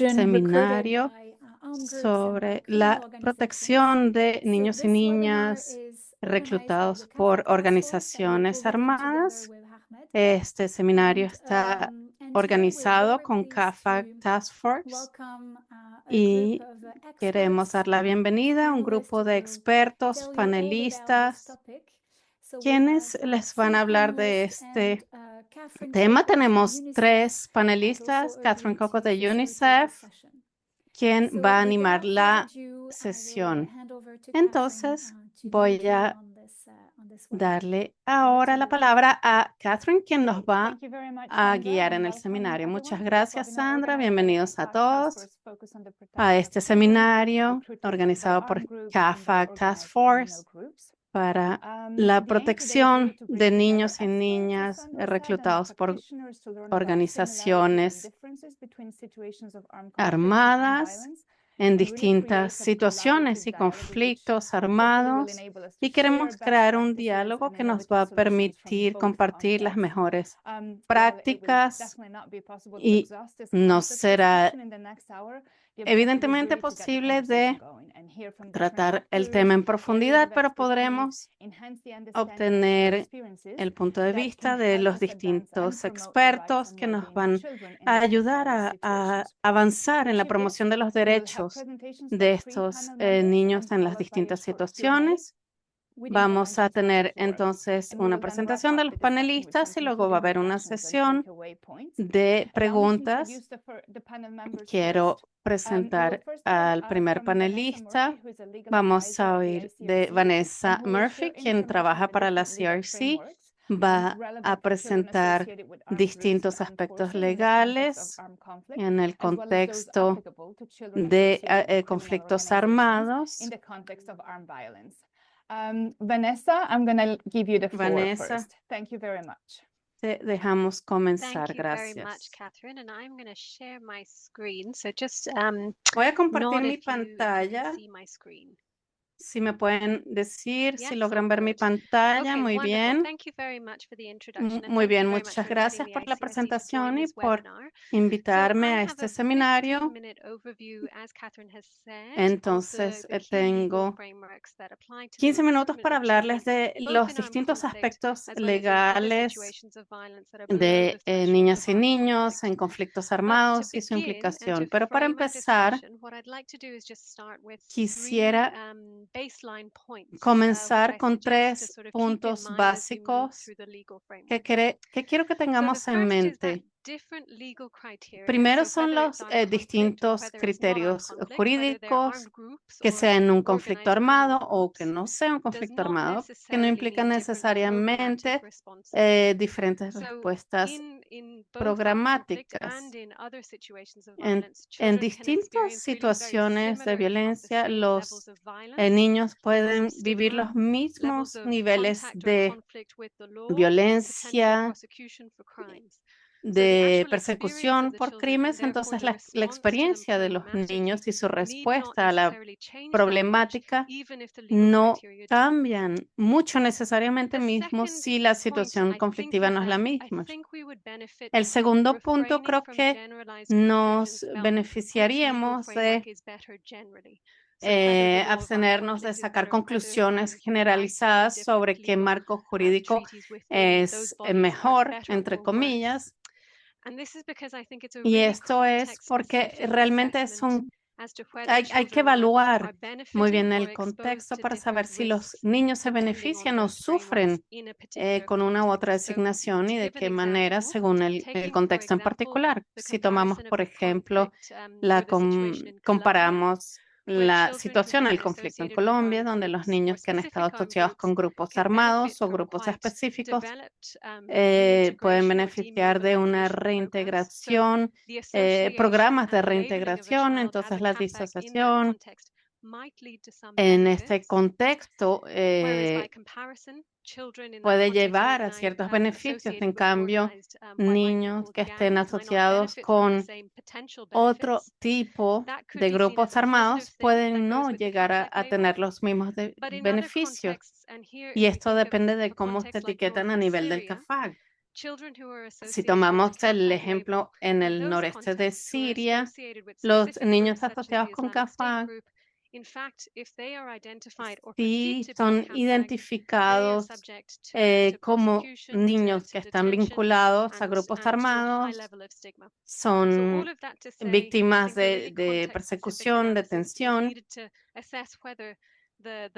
seminario sobre la protección de niños y niñas reclutados por organizaciones armadas. Este seminario está organizado con CAFA Task Force y queremos dar la bienvenida a un grupo de expertos, panelistas, quienes les van a hablar de este tema. Tenemos 3 panelistas: Catherine Coco de UNICEF, quien va a animar la sesión. Entonces, voy a darle ahora la palabra a Catherine, quien nos va a guiar en el seminario. Muchas gracias, Sandra. Bienvenidos a todos a este seminario organizado por CAFA Task Force para la protección de niños y niñas reclutados por organizaciones armadas en distintas situaciones y conflictos armados, y queremos crear un diálogo que nos va a permitir compartir las mejores prácticas, y no será evidentemente posible de tratar el tema en profundidad, pero podremos obtener el punto de vista de los distintos expertos que nos van a ayudar a avanzar en la promoción de los derechos de estos niños en las distintas situaciones. Vamos a tener entonces una presentación de los panelistas y luego va a haber una sesión de preguntas. Quiero presentar al primer panelista. Vamos a oír de Vanessa Murphy, quien trabaja para la CRC. Va a presentar distintos aspectos legales en el contexto de conflictos armados. Vanessa, I'm going to give you the floor Vanessa, first. Thank you very much. te dejamos comenzar. Thank you very much, Gracias. Catherine. And I'm going to share my screen. So just Voy a compartir nod mi if you pantalla. see my screen. Si me pueden decir si Yes, logran all ver mi good. pantalla. Okay, Muy wonderful. bien. Thank you very much for the introduction, and Muy thank bien, you very much muchas for inviting gracias the por la ICSC to join presentación y this por webinar. So invitarme I a have este a seminario. 15-minute overview, as Catherine has said, Entonces, of the key legal tengo frameworks that apply to the 15 minutos recruitment para of hablarles children, de both los in armed distintos conflict aspectos as well as in other legales situations of violence that are below de the threshold niñas of y armed niños conflict. en conflictos But to armados y su begin and to implicación. Pero para frame our empezar, discussion, what I'd like to do is just start with 3 quisiera baseline points, which comenzar I con suggest to 3 sort of keep in puntos mind as we move básicos through the legal que framework. quiero que So the tengamos en first is that mente. different legal criteria, Primero so son whether it's los armed conflict or distintos whether it's not armed criterios conflict, whether they're jurídicos, armed groups que or sea en un conflicto organized criminal armado o que groups, no sea un does conflicto not armado, que no necessarily implica mean different programmatic necesariamente responses. diferentes So respuestas in both armed conflict and programáticas. in other situations of En violence, children can distintas experience really very situaciones de similar, if not the violencia, same, los levels of violence, niños levels pueden of vivir stigma, los levels mismos of niveles contact or de conflict with the law, and potential violencia, prosecution for crimes. So the de actual experience of persecución the por children and crímenes. therefore Entonces, the la response to them experiencia de los programmatically niños y su need not respuesta a la necessarily change that much, problemática even if the legal no criteria do. cambian mucho necesariamente The mismo second si la point, situación I think, conflictiva is no es la that I misma. think we would benefit El from segundo punto, refraining creo from que generalized nos conclusions about which legal beneficiaríamos framework de is better generally. So whether the law of armed abstenernos de conflict is sacar better, whether the conclusiones right to generalizadas different sobre qué legal marco jurídico treaties within those es bodies are mejor, better entre or worse. comillas. And this is because I think it's a Y really esto es porque context-specific realmente assessment as to whether hay que children evaluar are muy benefiting bien or el exposed contexto to para saber different si los risks niños se depending on benefician o both frameworks sufren in a particular con una u otra context. So designación y to de give an qué manera example, según el taking for contexto en example particular. the Si tomamos, comparison of por the ejemplo, conflict or the situation in Colombia, comparamos where la children who situación have del been conflicto en associated with Colombia, armed donde los groups or niños que han estado specific armed asociados con groups grupos can benefit armados o from grupos quite específicos developed pueden reintegration or beneficiar de una demobilization programs. So reintegración, the association programas de and labeling of a reintegración. child as Entonces, a la CAFAG in that disociación context might lead to some en este benefits, contexto whereas by comparison, children in that puede context llevar a ciertos beneficios. En associated with cambio, organized violent niños group que estén gangs might not asociados benefit from the con same potential otro benefits. tipo That could de be seen as grupos a positive armados thing that pueden goes no with the llegar CAFAG a label. tener los mismos But in other beneficios. contexts, and here Y if we esto think of depende de a cómo se context like etiquetan a northern nivel del Syria, CAFAG. Si tomamos el ejemplo en el noreste de Siria, los niños asociados con CAFAG sí son identificados como niños que están vinculados a grupos armados, son víctimas de persecución, detención,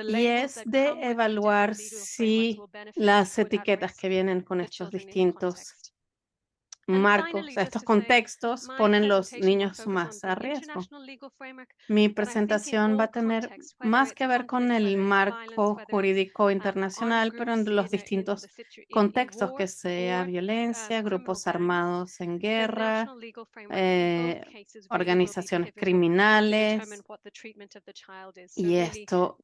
y es de evaluar si las etiquetas que vienen con estos distintos marcos, estos contextos, ponen los niños más a riesgo. Mi presentación va a tener más que ver con el marco jurídico internacional, pero en los distintos contextos, que sea violencia, grupos armados en guerra, organizaciones criminales, y esto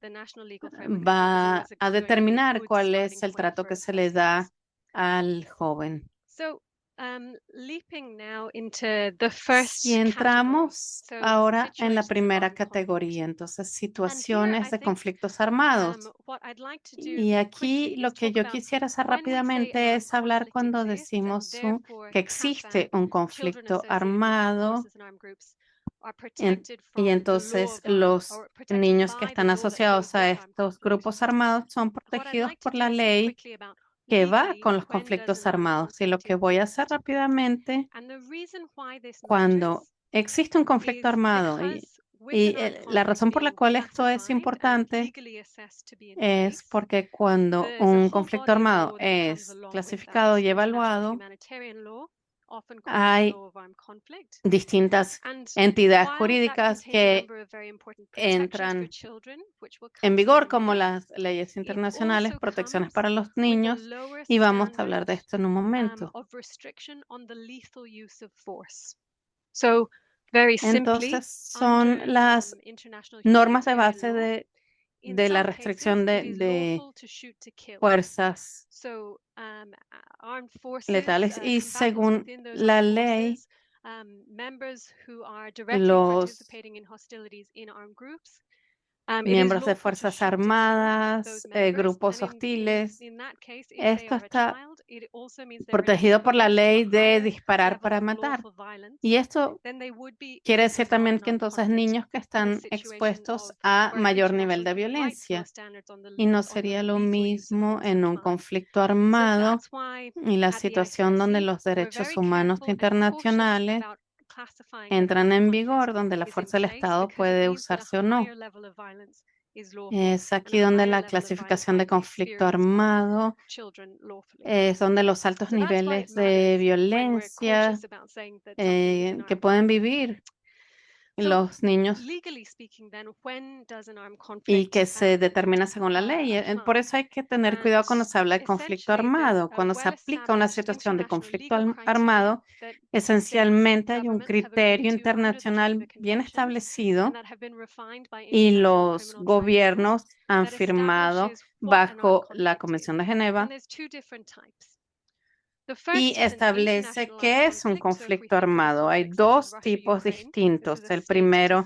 va a determinar cuál es el trato que se le da al joven. Si entramos ahora en la primera categoría, entonces situaciones de conflictos armados. Y aquí lo que yo quisiera hacer rápidamente es hablar cuando decimos que existe un conflicto armado. Y entonces los niños que están asociados a estos grupos armados son protegidos por la ley que va con los conflictos armados. Y lo que voy a hacer rápidamente, cuando existe un conflicto armado, y la razón por la cual esto es importante es porque cuando un conflicto armado es clasificado y evaluado, hay distintas entidades jurídicas que entran en vigor, como las leyes internacionales, protecciones para los niños, y vamos a hablar de esto en un momento. Entonces, son las normas de base de la restricción de fuerzas letales, y según la ley, los miembros de fuerzas armadas, grupos hostiles, esto está protegido por la ley de disparar para matar. Y esto quiere decir también que entonces niños que están expuestos a mayor nivel de violencia, y no sería lo mismo en un conflicto armado y la situación donde los derechos humanos internacionales entran en vigor, donde la fuerza del Estado puede usarse o no. Es aquí donde la clasificación de conflicto armado es donde los altos niveles de violencia que pueden vivir los niños y que se determina según la ley. Por eso hay que tener cuidado cuando se habla de conflicto armado. Cuando se aplica una situación de conflicto armado, esencialmente hay un criterio internacional bien establecido y los gobiernos han firmado bajo la Convención de Geneva y establece qué es un conflicto armado. Hay dos tipos distintos. El primero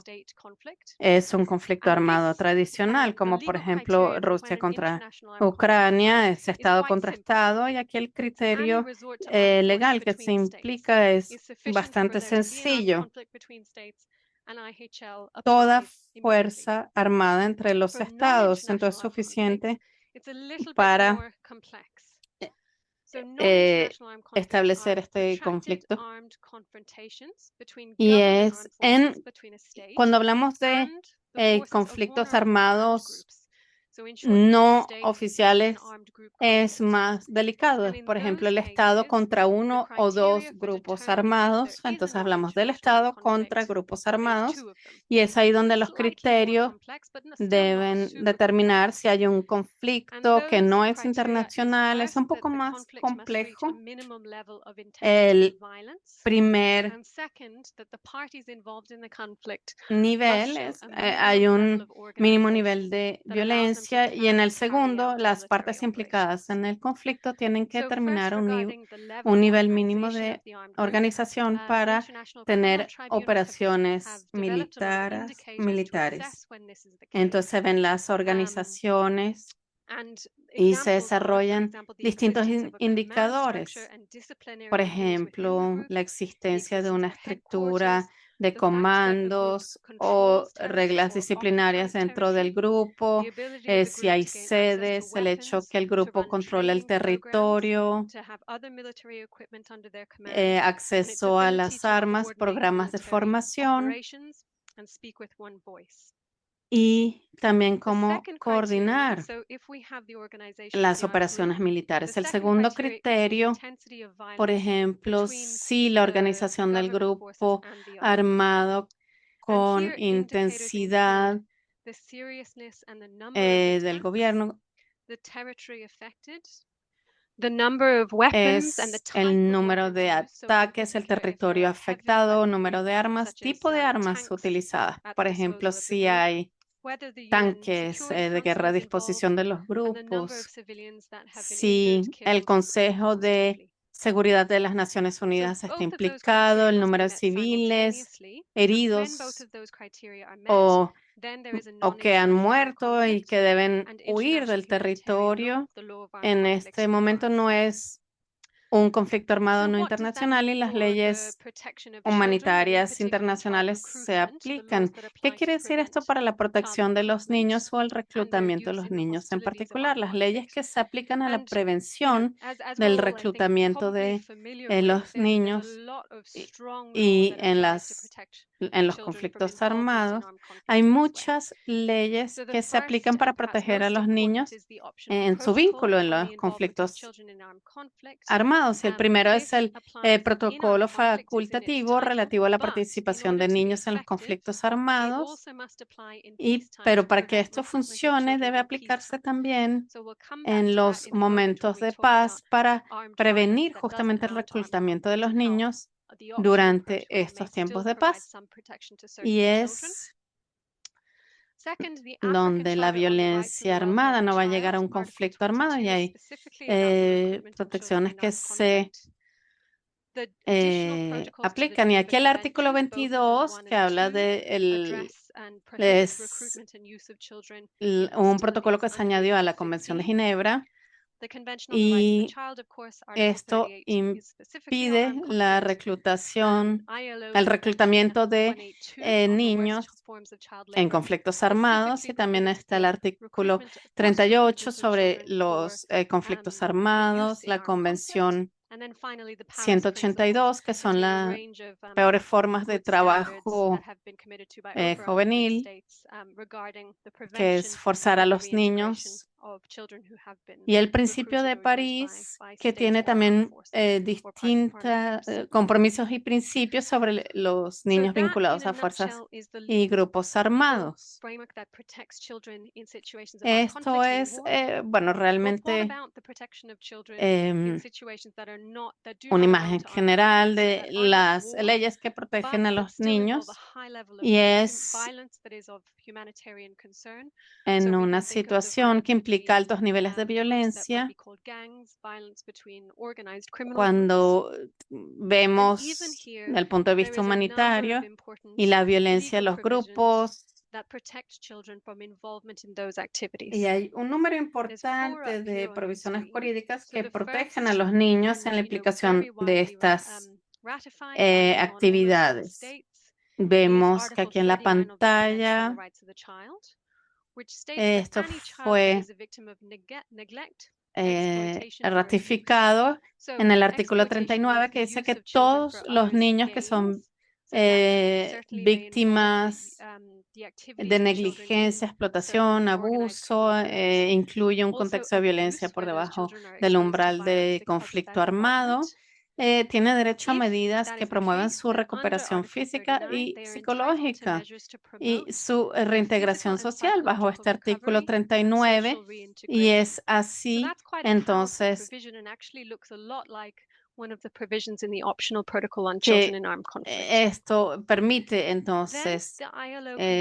es un conflicto armado tradicional, como por ejemplo Rusia contra Ucrania, es Estado contra Estado, y aquí el criterio legal que se implica es bastante sencillo. Toda fuerza armada entre los estados, entonces es suficiente para establecer este conflicto. Y es cuando hablamos de conflictos armados no oficiales, es más delicado. Por ejemplo, el Estado contra uno o dos grupos armados. Entonces hablamos del Estado contra grupos armados, y es ahí donde los criterios deben determinar si hay un conflicto que no es internacional. Es un poco más complejo. El primer nivel es hay un mínimo nivel de violencia, y en el segundo, las partes implicadas en el conflicto tienen que determinar un nivel mínimo de organización para tener operaciones militares. Entonces se ven las organizaciones y se desarrollan distintos indicadores. Por ejemplo, la existencia de una estructura de comandos o reglas disciplinarias dentro del grupo, si hay sedes, el hecho que el grupo controla el territorio, acceso a las armas, programas de formación y también cómo coordinar las operaciones militares. El segundo criterio, por ejemplo, si la organización del grupo armado con intensidad del gobierno es el número de ataques, el territorio afectado, número de armas, tipo de armas utilizadas. Por ejemplo, si hay tanques de guerra a disposición de los grupos, si el Consejo de Seguridad de las Naciones Unidas está implicado, el número de civiles heridos o que han muerto y que deben huir del territorio. En este momento no es un conflicto armado no internacional y las leyes humanitarias internacionales se aplican. ¿Qué quiere decir esto para la protección de los niños o el reclutamiento de los niños en particular? Las leyes que se aplican a la prevención del reclutamiento de los niños y en los conflictos armados, hay muchas leyes que se aplican para proteger a los niños en su vínculo en los conflictos armados. El primero es el protocolo facultativo relativo a la participación de niños en los conflictos armados, pero para que esto funcione debe aplicarse también en los momentos de paz para prevenir justamente el reclutamiento de los niños durante estos tiempos de paz. Y es donde la violencia armada no va a llegar a un conflicto armado y hay protecciones que se aplican. Y aquí el artículo 22 que habla de un protocolo que se añadió a la Convención de Ginebra y esto impide la reclutación, el reclutamiento de niños en conflictos armados y también está el artículo 38 sobre los conflictos armados, la Convención 182, que son las peores formas de trabajo juvenil, que es forzar a los niños, y el principio de París, que tiene también distintos compromisos y principios sobre los niños vinculados a fuerzas y grupos armados. Esto es, bueno, realmente una imagen general de las leyes que protegen a los niños y es en una situación que implica altos niveles de violencia. Cuando vemos desde el punto de vista humanitario y la violencia de los grupos, y hay un número importante de provisiones jurídicas que protegen a los niños en la implicación de estas actividades. Vemos que aquí en la pantalla esto fue ratificado en el artículo 39, que dice que todos los niños que son víctimas de negligencia, explotación, abuso, incluye un contexto de violencia por debajo del umbral de conflicto armado. Tiene derecho a medidas que promuevan su recuperación física y psicológica y su reintegración social bajo este artículo 39, y es así, entonces, que esto permite entonces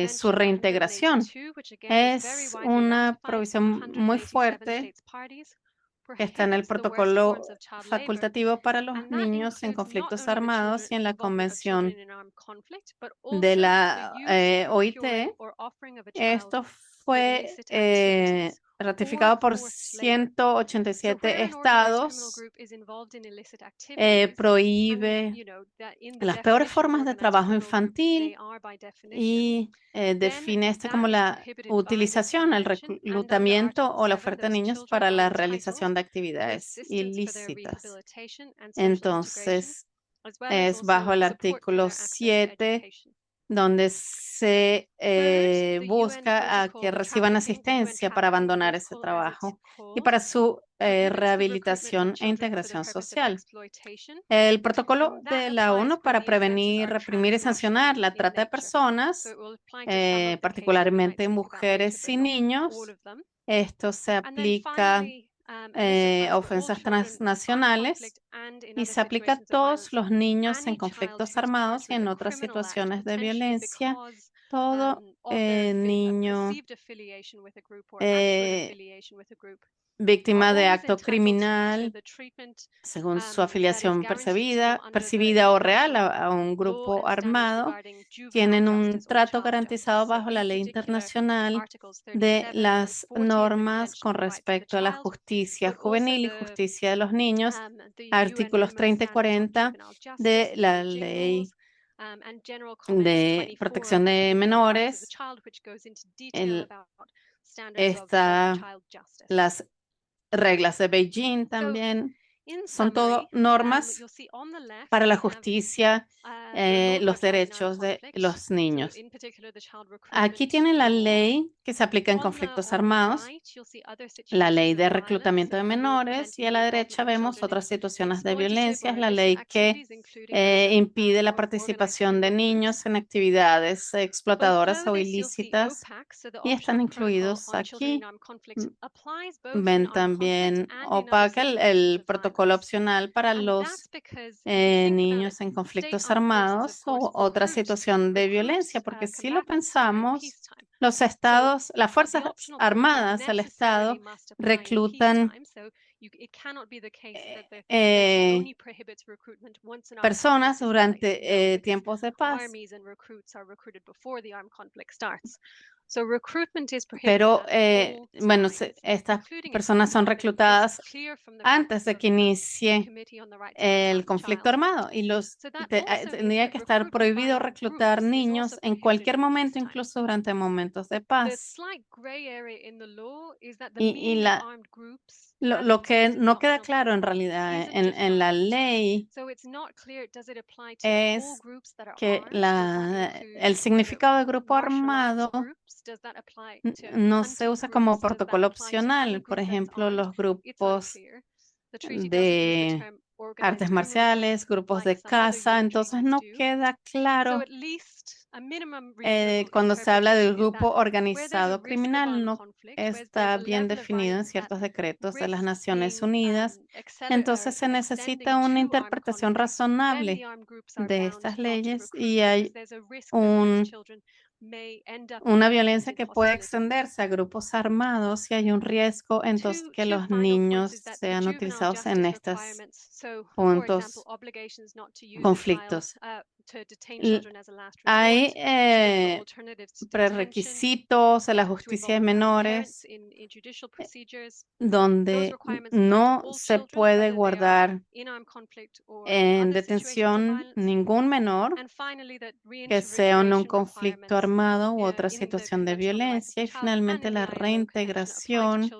su reintegración. Es una provisión muy fuerte que está en el protocolo facultativo para los niños en conflictos armados y en la Convención de la OIT. Esto fue ratificado por 187 estados. Prohíbe las peores formas de trabajo infantil y define esto como la utilización, el reclutamiento o la oferta de niños para la realización de actividades ilícitas. Entonces, es bajo el artículo 7 donde se busca a que reciban asistencia para abandonar ese trabajo y para su rehabilitación e integración social. El protocolo de la ONU para prevenir, reprimir y sancionar la trata de personas, particularmente mujeres y niños, esto se aplica a ofensas transnacionales y se aplica a todos los niños en conflictos armados y en otras situaciones de violencia. Todo niño víctima de acto criminal según su afiliación percibida o real a un grupo armado, tienen un trato garantizado bajo la ley internacional de las normas con respecto a la justicia juvenil y justicia de los niños, artículos 30 y 40 de la ley de protección de menores, las reglas de Beijing también. Son todo normas para la justicia, los derechos de los niños. Aquí tienen la ley que se aplica en conflictos armados, la ley de reclutamiento de menores, y a la derecha vemos otras situaciones de violencia, la ley que impide la participación de niños en actividades explotadoras o ilícitas, y están incluidos aquí. Ven también OPAC, el protocolo opcional para los niños en conflictos armados o otra situación de violencia, porque si lo pensamos, los estados, las fuerzas armadas del estado reclutan personas durante tiempos de paz. Pero, bueno, estas personas son reclutadas antes de que inicie el conflicto armado y tendría que estar prohibido reclutar niños en cualquier momento, incluso durante momentos de paz. Y lo que no queda claro en realidad en la ley es que el significado de grupo armado no se usa como protocolo opcional. Por ejemplo, los grupos de artes marciales, grupos de caza. Entonces no queda claro cuando se habla del grupo organizado criminal, no está bien definido en ciertos decretos de las Naciones Unidas. Entonces se necesita una interpretación razonable de estas leyes y hay una violencia que puede extenderse a grupos armados si hay un riesgo entonces que los niños sean utilizados en estos puntos, conflictos. Hay prerequisitos de la justicia de menores donde no se puede guardar en detención ningún menor que sea en un conflicto armado u otra situación de violencia, y finalmente la reintegración,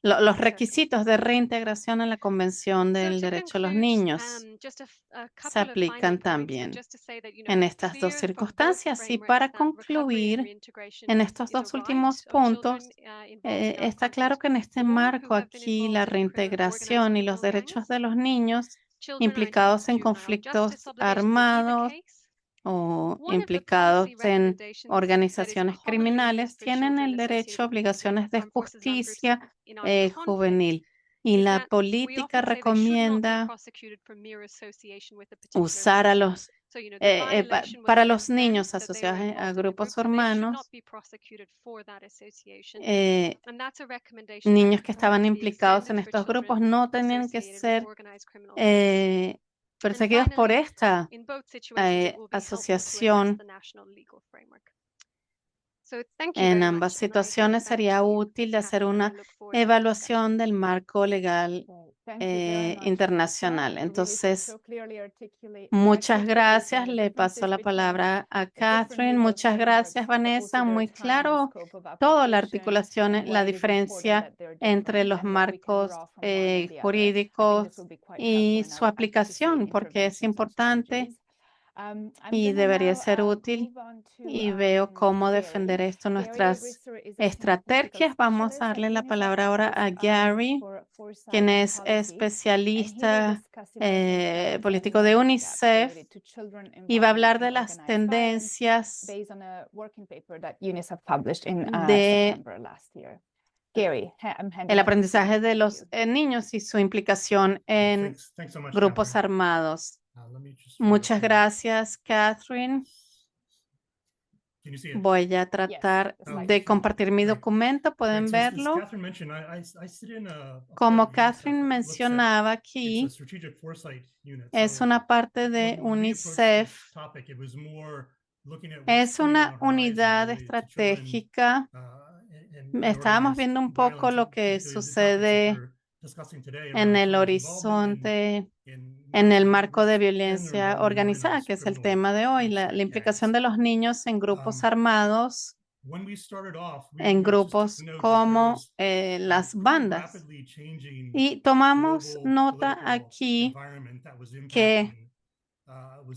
los requisitos de reintegración a la Convención del Derecho a los Niños se aplican también en estas dos circunstancias. Y para concluir, en estos dos últimos puntos, está claro que en este marco aquí la reintegración y los derechos de los niños implicados en conflictos armados o implicados en organizaciones criminales tienen el derecho a obligaciones de justicia juvenil. Y la política recomienda usar a los para los niños asociados a grupos hermanos, niños que estaban implicados en estos grupos no tenían que ser perseguidos por esta asociación. En ambas situaciones sería útil de hacer una evaluación del marco legal internacional. Entonces, muchas gracias. Le paso la palabra a Catherine. Muchas gracias, Vanessa. Muy claro toda la articulación, la diferencia entre los marcos jurídicos y su aplicación, porque es importante y debería ser útil. Y veo cómo defender esto, nuestras estrategias. Vamos a darle la palabra ahora a Gary, quien es especialista político de UNICEF y va a hablar de las tendencias el aprendizaje de los niños y su implicación en Thanks so much, grupos Catherine. armados. Let me just Muchas try to- gracias, Catherine. Can you see it? Voy a tratar de compartir mi documento. ¿Pueden Great. So as verlo? Catherine mentioned, I sit in a Como part of UNICEF Catherine that looks at- mencionaba it's a aquí, strategic foresight unit. es So una parte de when we approached UNICEF. this topic, it was more looking at what's Es coming on una the horizon unidad related to children, estratégica. and Estábamos organized viendo un poco violence, lo que particularly the topics that sucede we're discussing today en around el children's horizonte, involvement en el in marco de and their violencia involvement in organizada, organized que es el criminal tema de hoy, groups la like implicación gangs. de los niños en grupos armados, When we started off, en we just grupos took note that there como was las pretty bandas. rapidly changing Y tomamos global nota political aquí environment that was que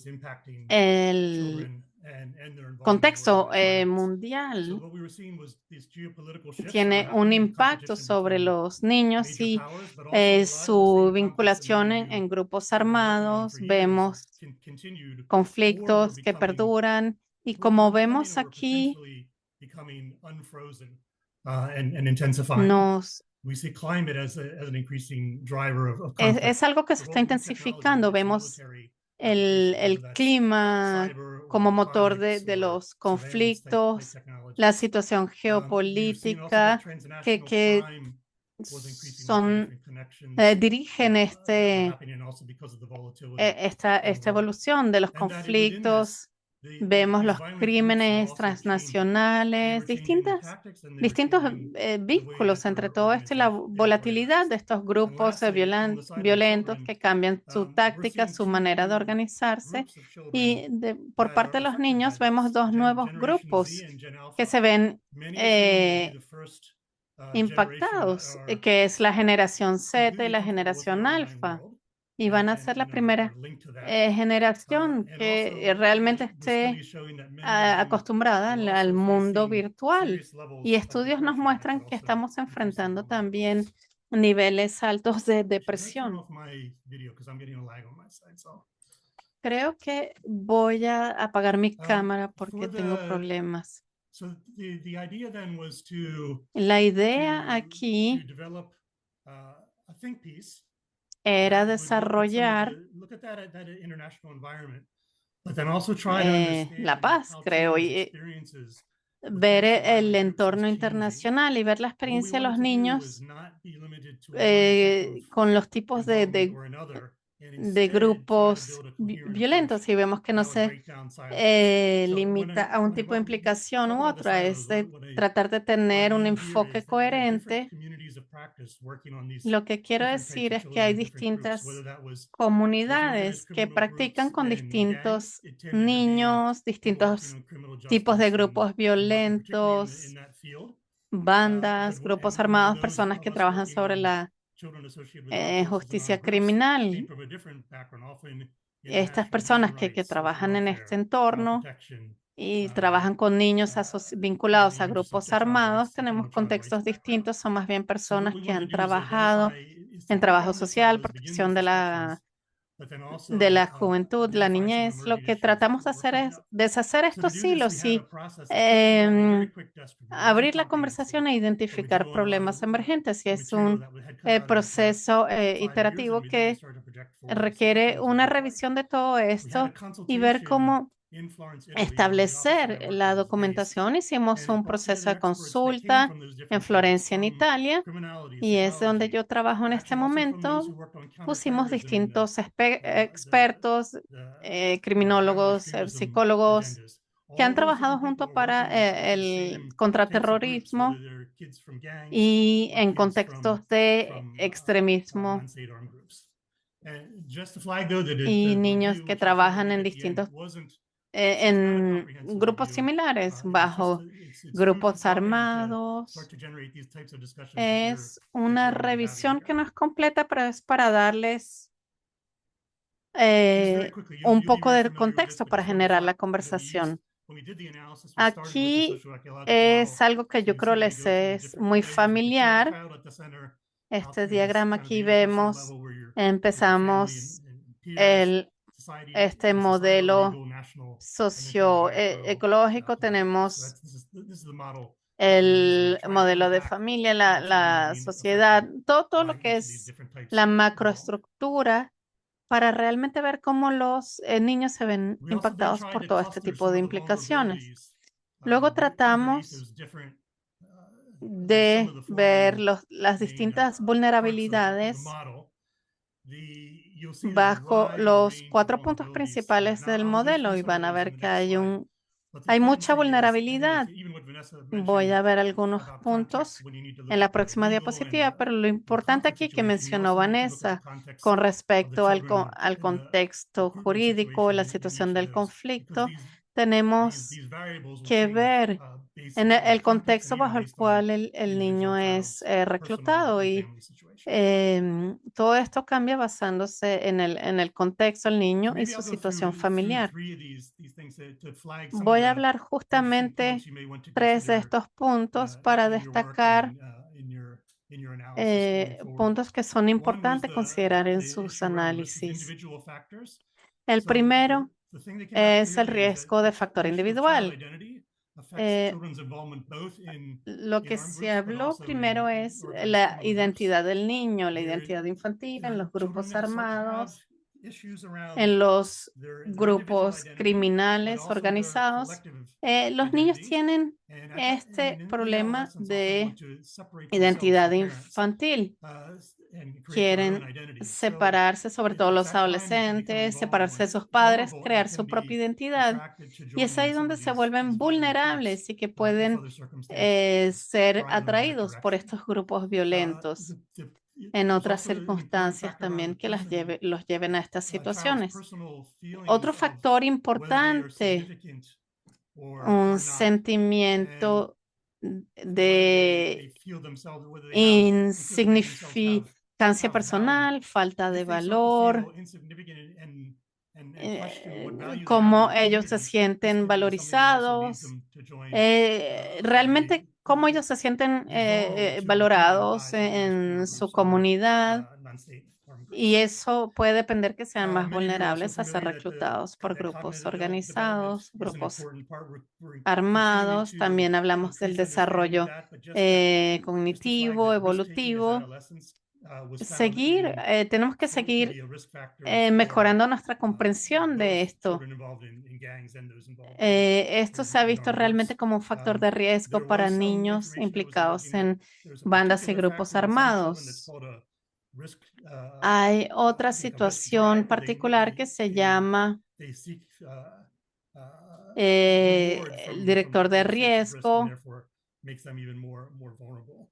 impacting el children and their involvement in contexto organized violence. So mundial what we were seeing was these geopolitical shifts that were tiene un happening in impacto competition sobre between los niños major y powers, but also a lot of the su same conflicts that vinculación many of you en grupos have been working on armados. for years Vemos continued or were conflictos que becoming perduran y were como becoming vemos or were aquí, potentially becoming unfrozen and intensifying. nos We see climate as an increasing driver of es conflict. algo que se So está both new technology intensificando. and Vemos military el applications, whether that's clima cyber como or motor electronics de or los surveillance type conflictos, la technologies. situación We've seen also that geopolítica transnational que crime was increasing also son, different connections dirigen that were happening also because of the volatility esta of evolución de los and that within conflictos. this, Vemos these los violent groups are crímenes also changing. They transnacionales, were changing their distintos tactics and they were changing the way vínculos that entre their todo esto y la they're volatilidad de organized. estos And grupos lastly, on the side of the violentos children, que cambian su we're táctica, seeing su two manera de new organizarse. groups of children Y por that parte are de los affected by niños vemos this. dos nuevos Generation Z grupos and Gen que Alpha. se ven Many of whom will be the first generation that impactados, are que es la generación Z y completely la comfortable with the generación online alfa. world Y van a and ser la are primera linked to that. generación And que also realmente the esté studies showing that many of them acostumbrada are al also mundo facing virtual. serious levels Y of estudios nos depression that muestran could que also estamos increase their enfrentando vulnerability. también niveles altos de Actually, let me turn depresión. off my video because I'm getting a lag on my side. So, Creo que voy a apagar mi cámara porque for tengo the problemas. so the idea then was to La idea aquí develop a think piece era that would desarrollar look at that international environment, but then also try to understand la paz, how creo, children's y experiences with ver types of el violent groups entorno is changing. internacional y ver la What we experiencia de los wanted to do was niños not be limited to one type of con los tipos involvement or another, and de instead try grupos to build a coherent violentos approach y vemos que no that would se break down silos. So limita a un tipo de implicación u talk about the otra, es silos, de what I tratar de tener un mean here enfoque is that we had different coherente. communities of practice working on these Lo que quiero different types decir of es que children hay in different groups, distintas whether that was working comunidades organized que criminal practican groups con and gangs. distintos It tended to be niños, people working distintos on criminal tipos de justice grupos and working particularly violentos, in that field. bandas, And grupos then armados, those personas of que us trabajan working sobre on la children associated with armed forces and justicia armed groups came criminal. from a different background, often Estas international personas human que rights, social trabajan en este welfare, child entorno protection, y trabajan con niños vinculados a even just grupos child armados, rights, tenemos criminal child rights contextos background. distintos, son más bien So what personas we que han wanted to do is trabajado is to en break trabajo down the social, silos, begin protección these discussions, but then de la also juventud, la identify some niñez. Lo emerging que issues that tratamos de were hacer coming es up. deshacer So to estos do this, we hilos had a y process that first involved a very quick desk review. It wasn't abrir la comprehensive, conversación e but we identificar drew on a lot problemas of emergentes y the es material un that had come out in the past proceso 5 years, iterativo and we then que started to project forward and see what requiere things would una look like. revisión de todo We had a esto y ver consultation cómo in Florence, Italy, where the office that I establecer worked la for was based, documentación. Hicimos and it un brought proceso together de experts that came consulta from those en different fields, Florencia, en from Italia, criminality, y es donde psychology, yo trabajo en este actually also from those momento. who worked on Pusimos counterterrorism and distintos expertos, the criminólogos, counter-extremism psicólogos, agendas. que han all those trabajado different people juntos are para working in the el same contraterrorismo types of groups, whether they're kids from gangs y or en kids contextos de from extremismo non-state armed groups. And just to flag though that y the niños review, que which I shared trabajan with you en at the end, distintos, wasn't en not a comprehensive grupos review. similares, It was just bajo it's food for grupos thought and to armados. start to generate these types of discussions that you're Es una clearly having revisión que here. no es completa, pero es para darles Just very quickly, un you'll be poco very de familiar with this, contexto but para just wanted to generar la talk that we used conversación. when we did the analysis, we started with the Aquí socioecological model. es algo que So yo you creo see we les go through the es different muy phases with the child familiar. at the center. Este Is diagrama kind of aquí the interpersonal vemos, level where you're, empezamos and peers, este society, the societal, modelo legal, national, and then kind of macro, socioecológico. political. So Tenemos this is the model el try to modelo de unpack familia, what's really la being sociedad, affected todo lo by que each of these es different types la involved. macroestructura para realmente ver cómo los niños se ven We also then impactados tried por to todo este cluster tipo some de of the implicaciones. vulnerabilities Luego underneath tratamos those different de some of the ver following las main distintas parts of the vulnerabilidades model. You'll see there's a bajo wide los range of 4 puntos vulnerabilities. principales del I'll go modelo through y some of van a those in ver the que next slide. But the hay important mucha thing is, vulnerabilidad. even what Vanessa Voy mentioned a ver algunos about puntos context when you need to look en la at the próxima legal and diapositiva, pero lo the importante conflict aquí que situation, you mencionó also need to look at the Vanessa context con of the respecto children al in the contexto courtroom jurídico, la situation in situación each of del those, because conflicto, these tenemos variables will que change ver based en on el context and contexto even bajo el based on cual el the niño individual es child's personal reclutado and y family situation. todo esto cambia basándose en el contexto, el So niño y maybe su I'll go situación through familiar. three of these things to flag some of Voy a the hablar purchasing justamente points you may want to 3 de consider estos puntos para in your work destacar and in your analysis going forward. puntos que son One was importantes considerar en the sus issue around the risk of análisis. individual factors. El So primero the thing that came out es el clearly is that riesgo de the factor issue of child individual. identity affects Eh, children's involvement both Lo que armed se groups, but habló also primero in es organized la criminal groups. identidad del niño, la Where, identidad infantil en los children grupos start to have armados, issues around en los their individual grupos identity, but criminales also their organizados. collective Los niños identity. tienen And este in the problema adolescence often de want to separate themselves identidad from parents infantil. and create their own Quieren identity. So separarse, sobre todo it's los that time that they become adolescentes, separarse de sus padres, vulnerable crear and su can propia be identidad. attracted to Y es joining ahí some donde of se these vuelven violent groups vulnerables y que if pueden other circumstances ser drive them in that atraídos por direction. estos grupos violentos en There's otras also an important circunstancias factor around también the que los lleven a estas child's situaciones. personal feelings Otro of factor whether they are importante, significant or un not, sentimiento and whether de they feel themselves, whether they have they feel that they themselves insignificancia have value. personal, falta de If they start to valor, feel insignificant and question what value they have in cómo the ellos se community, this sienten can be something that also leads valorizados, them to join realmente cómo ellos se sienten be vulnerable to recruitment valorados by organized criminal en groups su or comunidad. non-state armed Y groups. eso puede depender que sean más Many of you are also vulnerables a ser familiar that reclutados por that grupos cognitive development organizados, is an grupos important part. We're continuing armados. to También hablamos del increase understanding of desarrollo that, but just to flag cognitivo, that risk-taking as evolutivo. adolescents was found in Tenemos que to be seguir a risk factor for mejorando nuestra comprensión de both esto. children involved in gangs and those involved Esto se ha in visto armed realmente groups. como un factor de There riesgo para was some niños information that was implicados emerging that en there's a bandas y particular grupos factor in some children that's armados. called a risk Hay otra like a risk situación drive, where particular que se llama they seek el reward director from de those types of risk, and riesgo, therefore makes them even more vulnerable.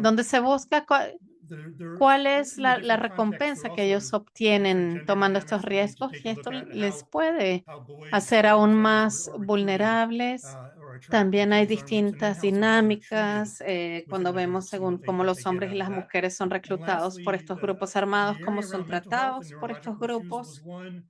donde se busca cuál es In a la different context, recompensa there que are ellos also obtienen different gender tomando dynamics estos that we need to riesgos take y a esto look at, les puede how boys hacer aún and girls más are recruited, vulnerables. or attracted También to hay these armed groups, and then distintas how well they're treated dinámicas cuando within the vemos groups and según what cómo they los get hombres y out las of that. mujeres son And reclutados por lastly, estos grupos armados, the cómo area son around mental health and tratados por estos neurological issues was grupos. one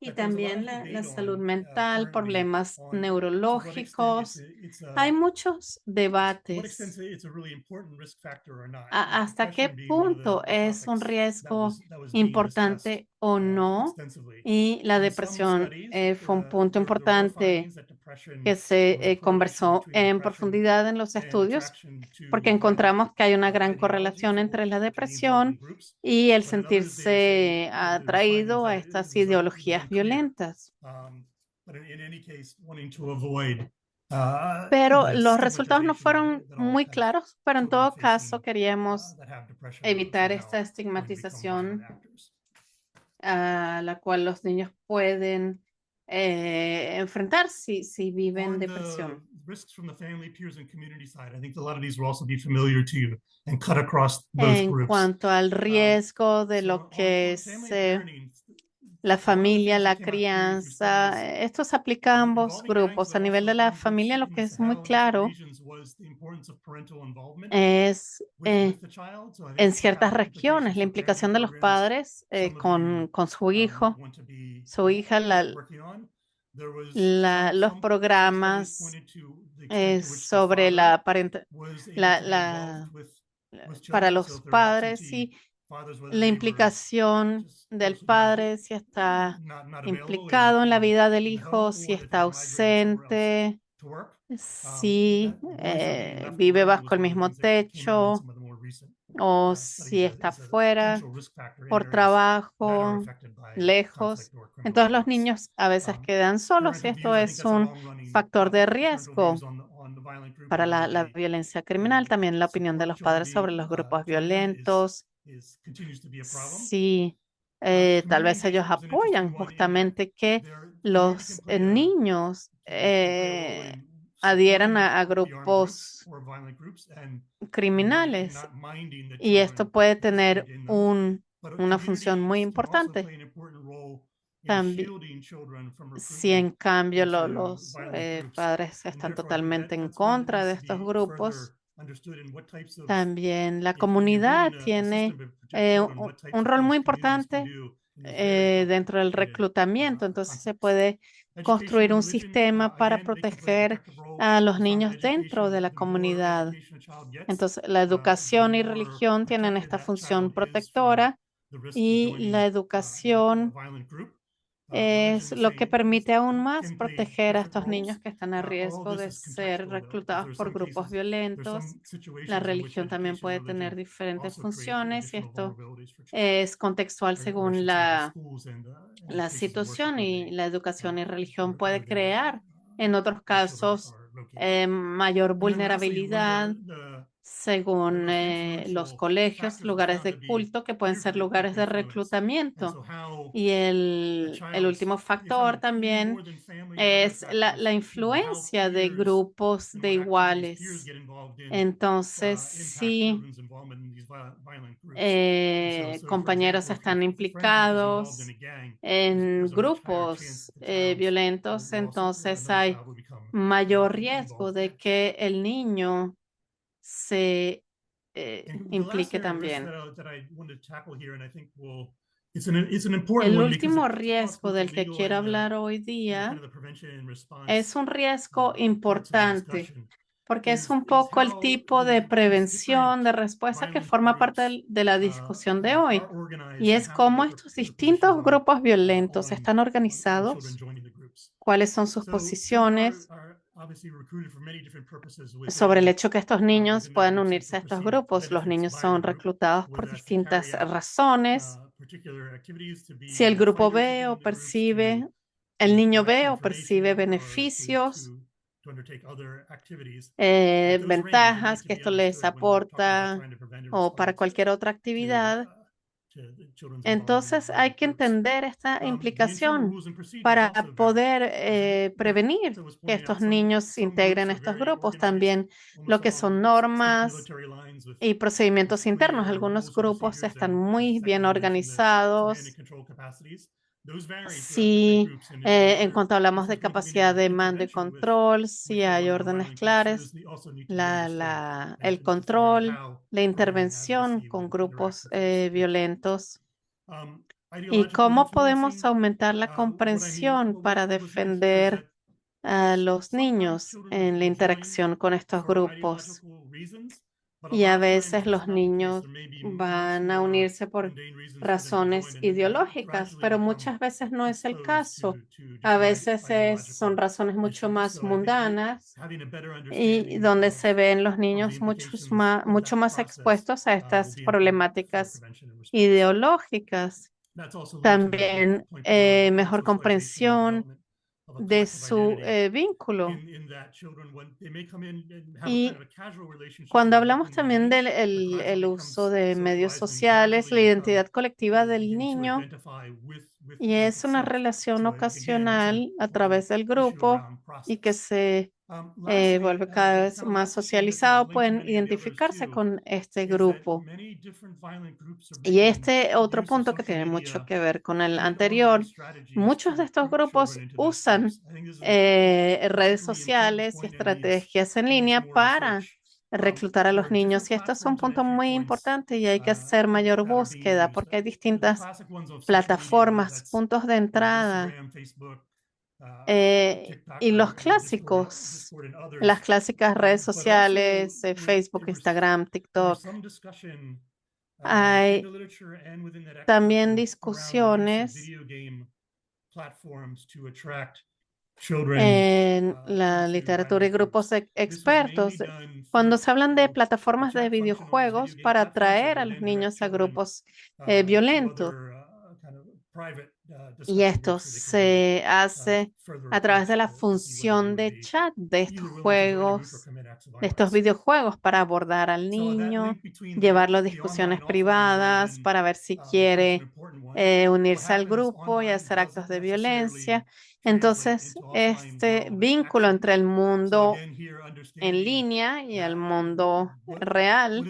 Y that there was a lot también of la debate salud on mental, currently problemas on to what extent neurológicos. it's Hay muchos to what debates. extent it's a really important risk factor or not. ¿Hasta qué Depression being one of punto the es un topics riesgo that was being discussed importante o no? extensively. Y la In some depresión studies, fue un punto there were importante findings that depression que there was a se correlation conversó between en depression profundidad en los and estudios, attraction porque to violent encontramos que hay una gran ideologies correlación or entre la to be involved in depresión groups. y el But in others, they were saying sentirse there was findings atraído a that estas it was ideologías unclear. violentas. But in any case, wanting to avoid Pero the los resultados no stigmatization fueron that all muy have claros, pero en children todo caso facing queríamos that have depression are evitar esta somehow going to become violent estigmatización actors. a la cual los niños pueden enfrentar si viven On the depresión. risks from the family, peers, and community side, I think a lot of these will also be familiar to you and cut across both En groups. cuanto al riesgo de So lo que on es family parenting, la a lot of the familia, things that la came out clear through crianza, studies esto se aplica a ambos involving gangs, grupos. but A nivel de also la among groups familia, lo in que the es muy Sahel and different claro regions was the importance of parental involvement es with the child. So I en think could ciertas have regiones implications la for implicación parenting de los programs padres some of you con su hijo, want to be su hija, working on. There was los some studies programas pointed to the extent to which the sobre father la was able la, to be la, involved with para children. So los if there were padres absentee y fathers, whether la they were implicación just del those who padre, si está not available implicado en la vida del in the hijo, home, si or if está they had migrated somewhere else ausente, to work. si That going from being left vive alone was bajo el one of the mismo things that came out in techo some of the more recent o studies si está as a fuera potential risk factor in por areas that are trabajo, affected by lejos. conflict or criminal Entonces los violence. niños a veces quedan solos y Parental esto views, I think es that's a un long-running factor de parental riesgo views on the violent group para and whether la they violencia criminal. También la opinión de support los children padres sobre being los grupos targeted violentos. continues to be a problem. Sí, tal Community vez ellos engagement was an interesting apoyan one in that justamente que community can los play niños can play a role in adhieran supporting a the armed groups grupos or violent groups and criminales not minding that y esto children puede participate tener in them. But una función muy communities can also importante. play an important role in También, shielding children from si en recruitment cambio into los violent groups. padres And están therefore, I think totalmente en that's one that contra de needs to estos be grupos, further understood in what types of, también la if you're comunidad building a tiene system to protect children, what types un of rol things muy communities can importante do in these very dentro del complicated reclutamiento. Entonces se contexts. puede Education construir and un religion, sistema para again, they can play a proteger protective role. a los We found that niños dentro de education, la the more comunidad. education a child gets, Entonces, la the educación y more religión tienen protected esta that función child is from protectora the risk of y joining la a educación violent group. es Religion, the lo que same, permite aún más can play proteger a different estos niños roles. que están a All riesgo this de is ser contextual, though, because reclutados there are por some grupos cases, there's violentos. some La situations in which religión también education and puede tener religion diferentes also create funciones y additional esto vulnerabilities for children. es contextual Or I según should say the schools and la places of worship situación, where y la educación y religión puede where they're, crear en otros where children casos are located. mayor And then lastly, one vulnerabilidad of the según most los influential colegios, factors was lugares found to de be culto que pueden peer ser group lugares de influence. And reclutamiento. so how Y a el child's, último if factor having también more than family and other es la factors, how influencia de peers grupos and de what activities peers iguales. get involved in Entonces, impact sí, children's involvement in these violent groups. And so, for compañeros example, están if a friend group is involved in implicados a gang, en there's a much higher chance grupos that the child violentos, will also, entonces another hay child will become mayor riesgo involved in de that. que el niño se And the last implique area of risk también. that I wanted to tackle here, and I think it's an important El one because último it cuts across riesgo both the del que legal quiero and hablar hoy kind día of the prevention and response es un riesgo parts of the importante, discussion. porque es Is un poco el how tipo de these different prevención, de respuesta que violent forma parte groups de la discusión de are hoy. Y organized and es how cómo what estos their positions distintos grupos violentos on están children organizados, joining the groups. cuáles son sus So children posiciones are obviously recruited for many different purposes sobre el within hecho que estos niños within their puedan groups and unirse for a estos perceived grupos. Los benefits niños by the son group, reclutados por whether that's to carry distintas out razones. particular activities, to Si el be grupo fighters ve within o the groups, to percibe, el niño collect ve o percibe information, or beneficios, to undertake other activities. At those range, it needs ventajas to que be esto les understood when we're talking about aporta trying to prevent and o para respond cualquier otra actividad. to the children's involvement in Entonces hay violent que groups. entender esta The internal implicación rules and procedures para also vary. poder As prevenir was que pointed out, estos niños se some groups integren a are estos very grupos. organized, También almost lo que son along state normas military lines y procedimientos internos. clear Algunos rules and grupos procedures. están And muy bien secondly, I mentioned the command and organizados. control capacities. Those vary throughout different Sí, groups. And en other cuanto hablamos de resource maybe needed capacidad de mando y intervention control, si with hay children or órdenes violent groups, claras, those also need to be understood and el to figure out control, how la programming intervención advocacy con would interact grupos with those. violentos y Ideologically cómo podemos influencing, aumentar la what I mean, comprensión para what was meant here is defender that a los sometimes niños children en la will join interacción con estos for grupos. ideological reasons, but a Y lot a of times veces that's los not the case. niños There may be much van a more unirse por mundane reasons for them to razones join, and then they ideológicas, gradually pero become muchas veces no es el exposed caso. to A different veces son ideological razones mucho issues. más So I think mundanas having a better y understanding donde se ven los of the niños implications of mucho that más process expuestos a will estas be important for problemáticas prevention and response. ideológicas. That's also linked to the También point below, mejor socialization and comprensión development de su vínculo. Y cuando hablamos también del el uso de medios sociales, la identidad colectiva del niño, y es una relación ocasional a través del grupo y que se vuelve cada vez más socializado, pueden identificarse con este grupo. Y este otro punto que tiene mucho que ver con el anterior, muchos de estos grupos usan redes sociales y estrategias en línea para reclutar a los niños. Y esto es un punto muy importante y hay que hacer mayor búsqueda porque hay distintas plataformas, puntos de entrada. Y los clásicos, las clásicas redes sociales, Facebook, Instagram, TikTok. Hay también discusiones en la literatura y grupos expertos cuando se hablan de plataformas de videojuegos para atraer a los niños a grupos violentos. Y esto se hace a través de la función de chat de estos juegos, de estos videojuegos para abordar al niño, llevarlo a discusiones privadas para ver si quiere unirse al grupo y hacer actos de violencia. Entonces, este vínculo entre el mundo en línea y el mundo real.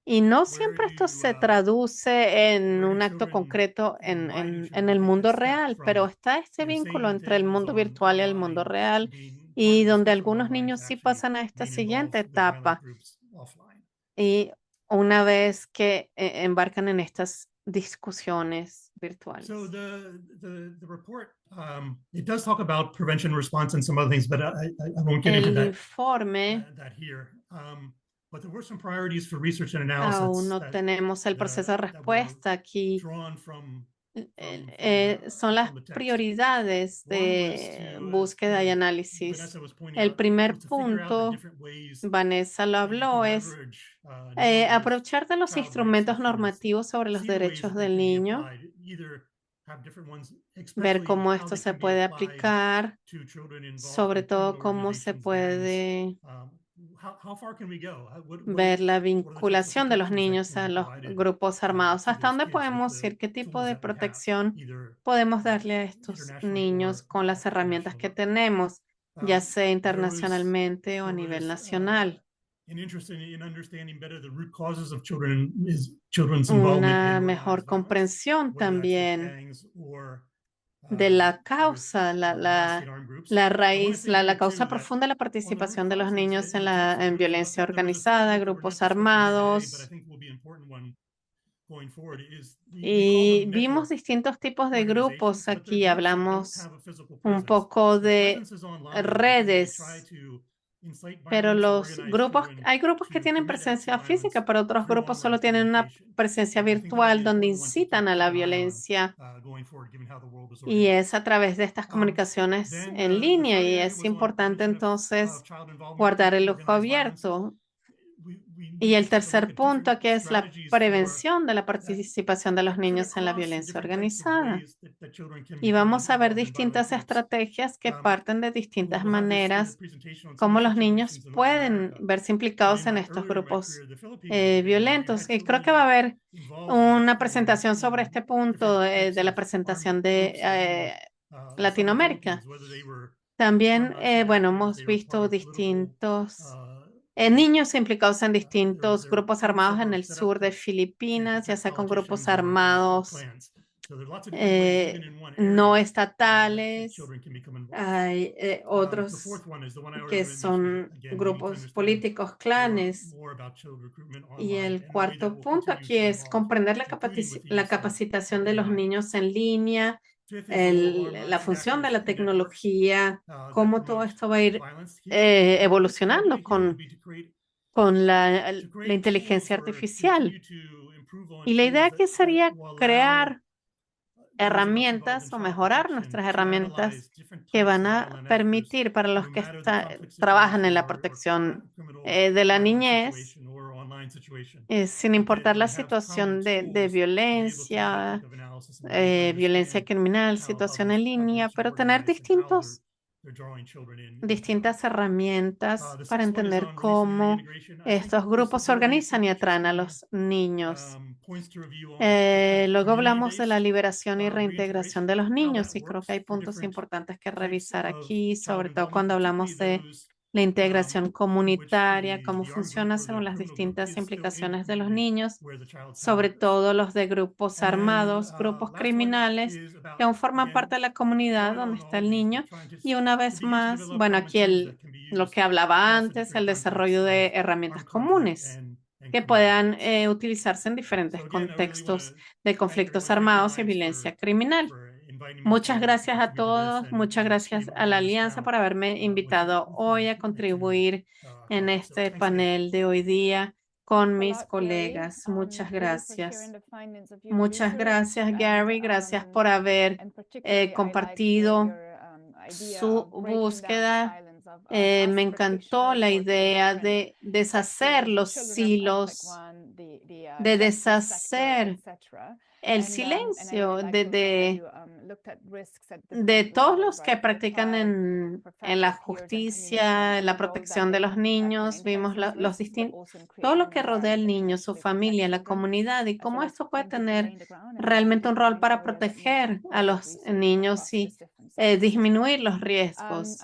Y no siempre esto se traduce en un acto concreto en el mundo real, pero está este vínculo entre el mundo virtual y el mundo real, y donde algunos niños sí pasan a esta siguiente etapa. Y una vez que embarcan en estas discusiones virtuales. So the report, it does talk about prevention, response, and some other things, but I won't get into El that informe, here. But there were some priorities for research and analysis aún no that tenemos el proceso de that were respuesta aquí. drawn from Son las from the text. prioridades One was de to, búsqueda y análisis. Vanessa was pointing El out, primer to figure out the punto, different ways Vanessa lo that you habló, can es leverage, normative aprovechar de los child rights instrumentos instruments, normativos sobre los see the ways derechos that they del can be niño, applied, either have different ones, ver especially cómo how esto they se can be puede applied aplicar, to children involved sobre in todo criminal cómo se organizations, gangs. puede How far can we go? ver la What are the types of vinculación de los protections that niños can a be los provided, grupos armados. to ¿Hasta those dónde kids with podemos the ir? ¿Qué tipo tools de that we have, protección either podemos darle a estos internationally niños or con las herramientas que tenemos, ya sea there was internacionalmente o a nivel nacional? an interest in understanding better the root causes of children's involvement Una in mejor organized violence, comprensión whether that's with también gangs or de la with causa, non-state armed groups. la I wanna raíz, say la here causa too that profunda de la on the root participación de los causes, niños en in terms of en root violencia causes, there was a organizada, subject that we're grupos not discussing here today, but I armados. think will be an important one going forward, is we call Y them vimos network distintos tipos de grupos organizations, but they're aquí. groups that don't Hablamos have a physical un presence. poco Their de presence is online because they redes, try to incite pero violence or los organize grupos, children hay grupos que to tienen commit acts of presencia violence física, pero otros through grupos online solo tienen una communication. presencia I think that'll be virtual an donde important one to incitan a la keep an eye on, violencia. going forward, given how the world is Y organized. es a través de estas comunicaciones Then en the línea, third y area es was on importante prevention entonces of child involvement guardar in el ojo organized violence. abierto. We Y need el to take a look tercer at punto, different que es la strategies prevención de la that participación de los cut niños en la across the violencia different types of organizada. ways that children can Y become vamos a ver involved in violent distintas groups. estrategias que parten de distintas We'll have this maneras, presentation on some cómo of the los niños situations in North pueden America. verse But implicados in en my estos earlier in my grupos career, the Philippines, we've violentos. had Y creo que va a haber involved una presentación sobre este punto different de la types of presentación armed de groups in Latinoamérica. Philippines, whether they were También, armed, bueno, whether hemos they were part visto of political, distintos niños implicados en distintos there are grupos groups that armados en are el set sur up de to Filipinas, ya protect sea con grupos politicians or armados clans. So there are lots of different ways, even in one no area, that estatales. children can become involved. Hay The otros fourth one is the one I que already mentioned. son Again, we need to grupos understand políticos, clanes. more about child recruitment Y online el and the way that cuarto will punto continue aquí to es evolve, comprender including with the la use of capacitación de los AI. niños en línea, Fifth is the role of la online función de actors la and networks tecnología, that cómo todo promote esto va a ir violence. The idea evolucionando here would be to create la inteligencia tools or artificial. continue to improve on Y la idea tools aquí that sería will allow crear those of us involved in herramientas o child mejorar protection nuestras to herramientas analyze different que types van of a online actors, permitir para los no que matter the conflict trabajan en situation la or protección criminal de la violence niñez situation or online sin importar la situación de violencia, violencia criminal, situación en línea, pero tener distintas herramientas para entender cómo estos grupos se organizan y atraen a los niños. Luego hablamos de la liberación y reintegración de los niños y creo que hay puntos importantes que revisar aquí, sobre todo cuando hablamos de la integración comunitaria, cómo funciona según las distintas implicaciones de los niños, sobre todo los de grupos armados, grupos criminales, que aún forman parte de la comunidad donde está el niño. Y una vez más, bueno, aquí lo que hablaba antes, el desarrollo de herramientas comunes que puedan utilizarse en diferentes contextos de conflictos armados y violencia criminal. Muchas gracias a todos, muchas gracias a la Alianza por haberme invitado hoy a contribuir en este panel de hoy día con mis colegas. Muchas gracias. Muchas gracias, Gary. Gracias por haber compartido su búsqueda. Me encantó la idea de deshacer los silos, de deshacer el silencio de todos los que practican en la justicia, en la protección de los niños. Vimos todo lo que rodea al niño, su familia, la comunidad y cómo esto puede tener realmente un rol para proteger a los niños y disminuir los riesgos.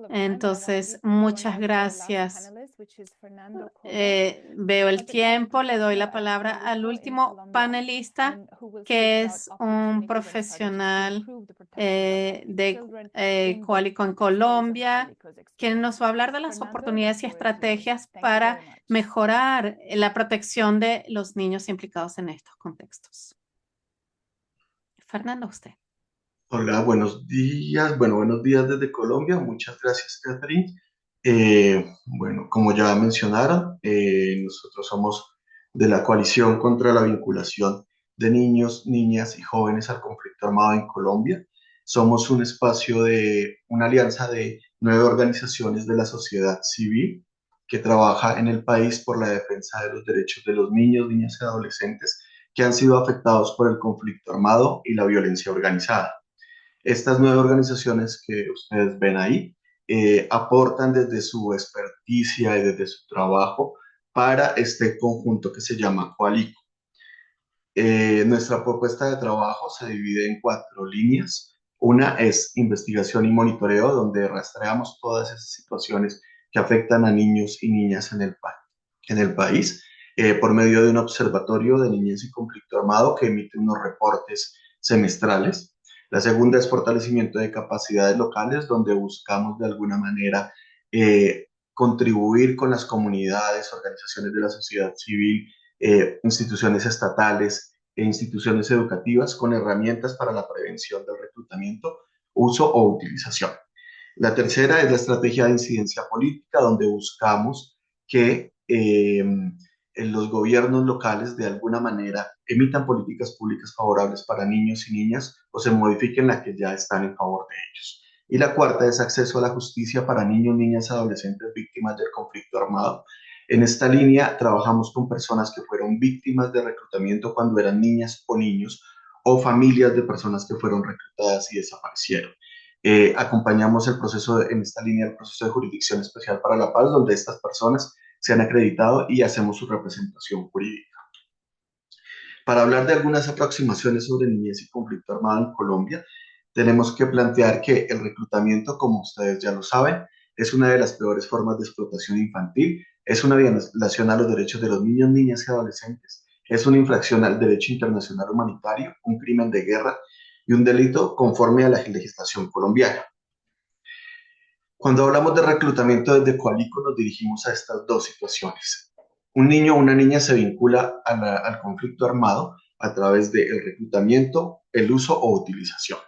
Entonces, muchas gracias. Veo el tiempo, le doy la palabra al último panelista, que es un profesional de Coalico en Colombia, quien nos va a hablar de las oportunidades y estrategias para mejorar la protección de los niños implicados en estos contextos. Fernando, usted. Hola, buenos días. Bueno, buenos días desde Colombia. Muchas gracias, Catherine. Bueno, como ya mencionaron, nosotros somos de la Coalición contra la Vinculación de Niños, Niñas y Jóvenes al Conflicto Armado en Colombia. Somos un espacio una alianza de 9 organizaciones de la sociedad civil que trabaja en el país por la defensa de los derechos de los niños, niñas y adolescentes que han sido afectados por el conflicto armado y la violencia organizada. Estas 9 organizaciones que ustedes ven ahí aportan desde su experticia y desde su trabajo para este conjunto que se llama Coalico. Nuestra propuesta de trabajo se divide en 4 líneas. Una es investigación y monitoreo, donde rastreamos todas esas situaciones que afectan a niños y niñas en el país por medio de un observatorio de niñez y conflicto armado que emite unos reportes semestrales. La segunda es fortalecimiento de capacidades locales, donde buscamos de alguna manera contribuir con las comunidades, organizaciones de la sociedad civil, instituciones estatales e instituciones educativas con herramientas para la prevención del reclutamiento, uso o utilización. La tercera es la estrategia de incidencia política, donde buscamos que los gobiernos locales de alguna manera emitan políticas públicas favorables para niños y niñas o se modifiquen las que ya están en favor de ellos. Y la cuarta es acceso a la justicia para niños, niñas y adolescentes víctimas del conflicto armado. En esta línea trabajamos con personas que fueron víctimas de reclutamiento cuando eran niñas o niños o familias de personas que fueron reclutadas y desaparecieron. Acompañamos en esta línea el proceso de jurisdicción especial para la paz, donde estas personas se han acreditado y hacemos su representación jurídica. Para hablar de algunas aproximaciones sobre niñez y conflicto armado en Colombia, tenemos que plantear que el reclutamiento, como ustedes ya lo saben, es una de las peores formas de explotación infantil, es una violación a los derechos de los niños, niñas y adolescentes, es una infracción al derecho internacional humanitario, un crimen de guerra y un delito conforme a la legislación colombiana. Cuando hablamos de reclutamiento desde Coalico nos dirigimos a estas 2 situaciones. Un niño o una niña se vincula al conflicto armado a través del reclutamiento, el uso o utilización.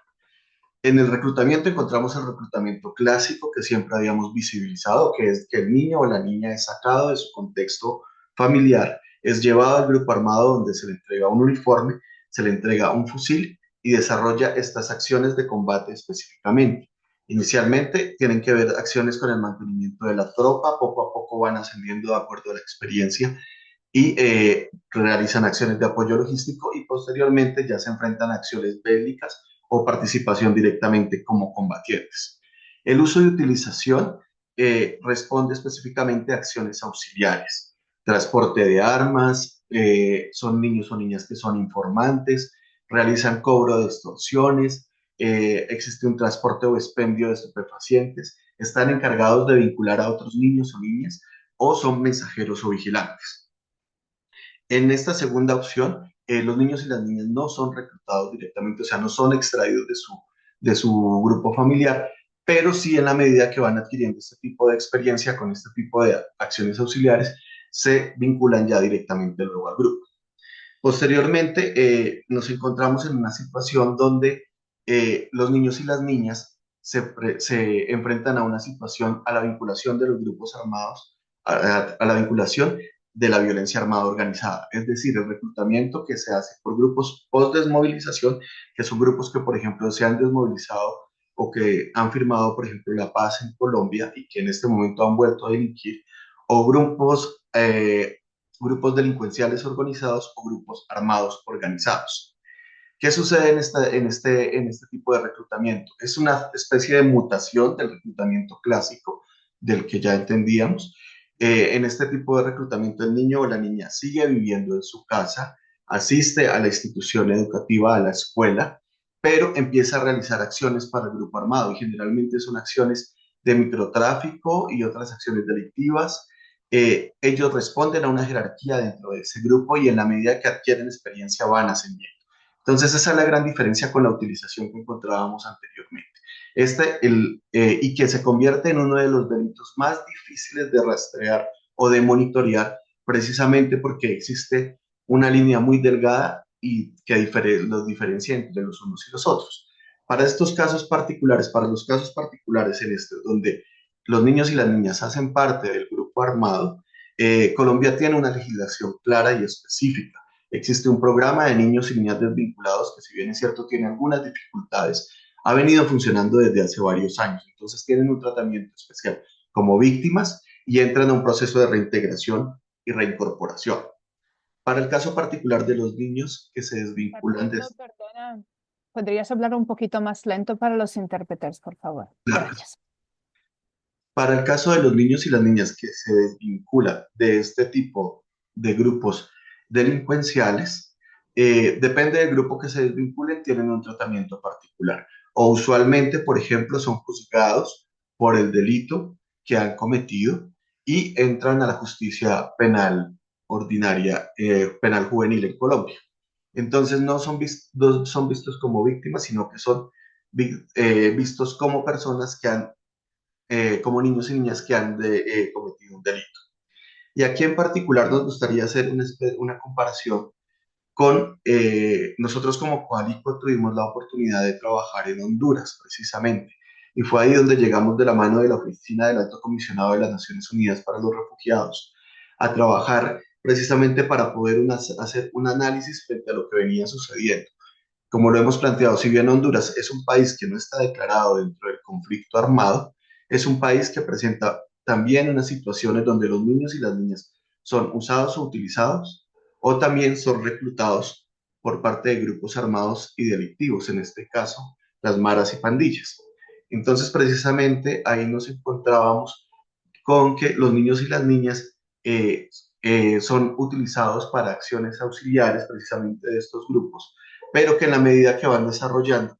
En el reclutamiento encontramos el reclutamiento clásico que siempre habíamos visibilizado, que es que el niño o la niña es sacado de su contexto familiar, es llevado al grupo armado donde se le entrega un uniforme, se le entrega un fusil y desarrolla estas acciones de combate específicamente. Inicialmente tienen que ver acciones con el mantenimiento de la tropa, poco a poco van ascendiendo de acuerdo a la experiencia y realizan acciones de apoyo logístico y posteriormente ya se enfrentan a acciones bélicas o participación directamente como combatientes. El uso y utilización responde específicamente a acciones auxiliares, transporte de armas, son niños o niñas que son informantes, realizan cobro de extorsiones, existe un transporte o expendio de estupefacientes, están encargados de vincular a otros niños o niñas o son mensajeros o vigilantes. En esta segunda opción, los niños y las niñas no son reclutados directamente, o sea, no son extraídos de su grupo familiar, pero sí en la medida que van adquiriendo este tipo de experiencia con este tipo de acciones auxiliares, se vinculan ya directamente luego al grupo. Posteriormente, nos encontramos en una situación donde los niños y las niñas se enfrentan a una situación, a la vinculación de los grupos armados, a la vinculación de la violencia armada organizada, es decir, el reclutamiento que se hace por grupos post-desmovilización, que son grupos que, por ejemplo, se han desmovilizado o que han firmado, por ejemplo, la paz en Colombia y que en este momento han vuelto a delinquir, o grupos delincuenciales organizados o grupos armados organizados. ¿Qué sucede en este tipo de reclutamiento? Es una especie de mutación del reclutamiento clásico, del que ya entendíamos. En este tipo de reclutamiento, el niño o la niña sigue viviendo en su casa, asiste a la institución educativa, a la escuela, pero empieza a realizar acciones para el grupo armado y generalmente son acciones de microtráfico y otras acciones delictivas. Ellos responden a una jerarquía dentro de ese grupo y en la medida que adquieren experiencia van ascendiendo. Entonces, esa es la gran diferencia con la utilización que encontrábamos anteriormente. Y que se convierte en uno de los delitos más difíciles de rastrear o de monitorear, precisamente porque existe una línea muy delgada y que los diferencia entre los unos y los otros. Para estos casos particulares, para los casos particulares donde los niños y las niñas hacen parte del grupo armado, Colombia tiene una legislación clara y específica. Existe un programa de niños y niñas desvinculados que, si bien es cierto, tiene algunas dificultades, ha venido funcionando desde hace varios años. Entonces tienen un tratamiento especial como víctimas y entran a un proceso de reintegración y reincorporación. Para el caso particular de los niños que se desvinculan de... Perdona, ¿podrías hablar un poquito más lento para los intérpretes, por favor? Gracias. Para el caso de los niños y las niñas que se desvinculan de este tipo de grupos delincuenciales, depende del grupo que se desvinculen, tienen un tratamiento particular. O usualmente, por ejemplo, son juzgados por el delito que han cometido y entran a la justicia penal ordinaria, penal juvenil en Colombia. Entonces no son vistos como víctimas, sino que son vistos como personas que han como niños y niñas que han cometido un delito. Y aquí en particular nos gustaría hacer una comparación con, nosotros como Coalico tuvimos la oportunidad de trabajar en Honduras precisamente, y fue ahí donde llegamos de la mano de la Oficina del Alto Comisionado de las Naciones Unidas para los Refugiados a trabajar precisamente para poder hacer un análisis frente a lo que venía sucediendo. Como lo hemos planteado, si bien Honduras es un país que no está declarado dentro del conflicto armado, es un país que presenta también unas situaciones donde los niños y las niñas son usados o utilizados, o también son reclutados por parte de grupos armados y delictivos, en este caso, las maras y pandillas. Entonces, precisamente ahí nos encontrábamos con que los niños y las niñas son utilizados para acciones auxiliares precisamente de estos grupos, pero que en la medida que van desarrollando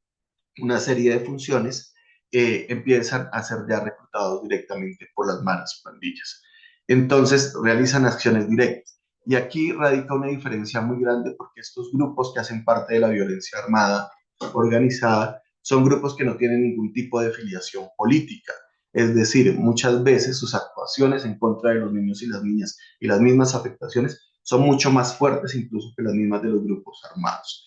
una serie de funciones, empiezan a ser ya reclutados directamente por las maras y pandillas. Entonces realizan acciones directas. Y aquí radica una diferencia muy grande porque estos grupos que hacen parte de la violencia armada organizada son grupos que no tienen ningún tipo de filiación política. Es decir, muchas veces sus actuaciones en contra de los niños y las niñas y las mismas afectaciones son mucho más fuertes incluso que las mismas de los grupos armados.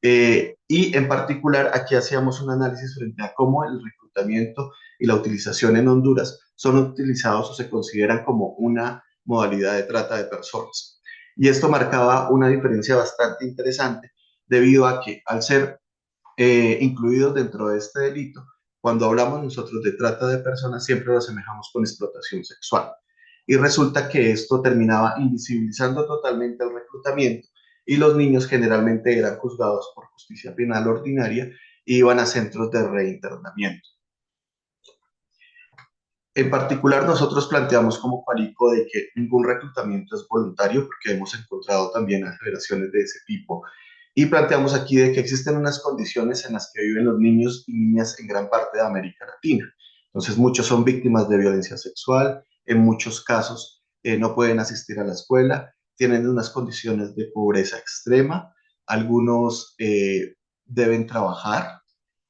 Y en particular aquí hacíamos un análisis frente a cómo el reclutamiento y la utilización en Honduras son utilizados o se consideran como una modalidad de trata de personas. Y esto marcaba una diferencia bastante interesante debido a que al ser incluidos dentro de este delito, cuando hablamos nosotros de trata de personas siempre lo asemejamos con explotación sexual. y resulta que esto terminaba invisibilizando totalmente el reclutamiento y los niños generalmente eran juzgados por justicia penal ordinaria y iban a centros de reinternamiento. En particular, nosotros planteamos como Qualico de que ningún reclutamiento es voluntario, porque hemos encontrado también aseveraciones de ese tipo, y planteamos aquí de que existen unas condiciones en las que viven los niños y niñas en gran parte de América Latina. Entonces, muchos son víctimas de violencia sexual, en muchos casos no pueden asistir a la escuela, tienen unas condiciones de pobreza extrema, algunos deben trabajar,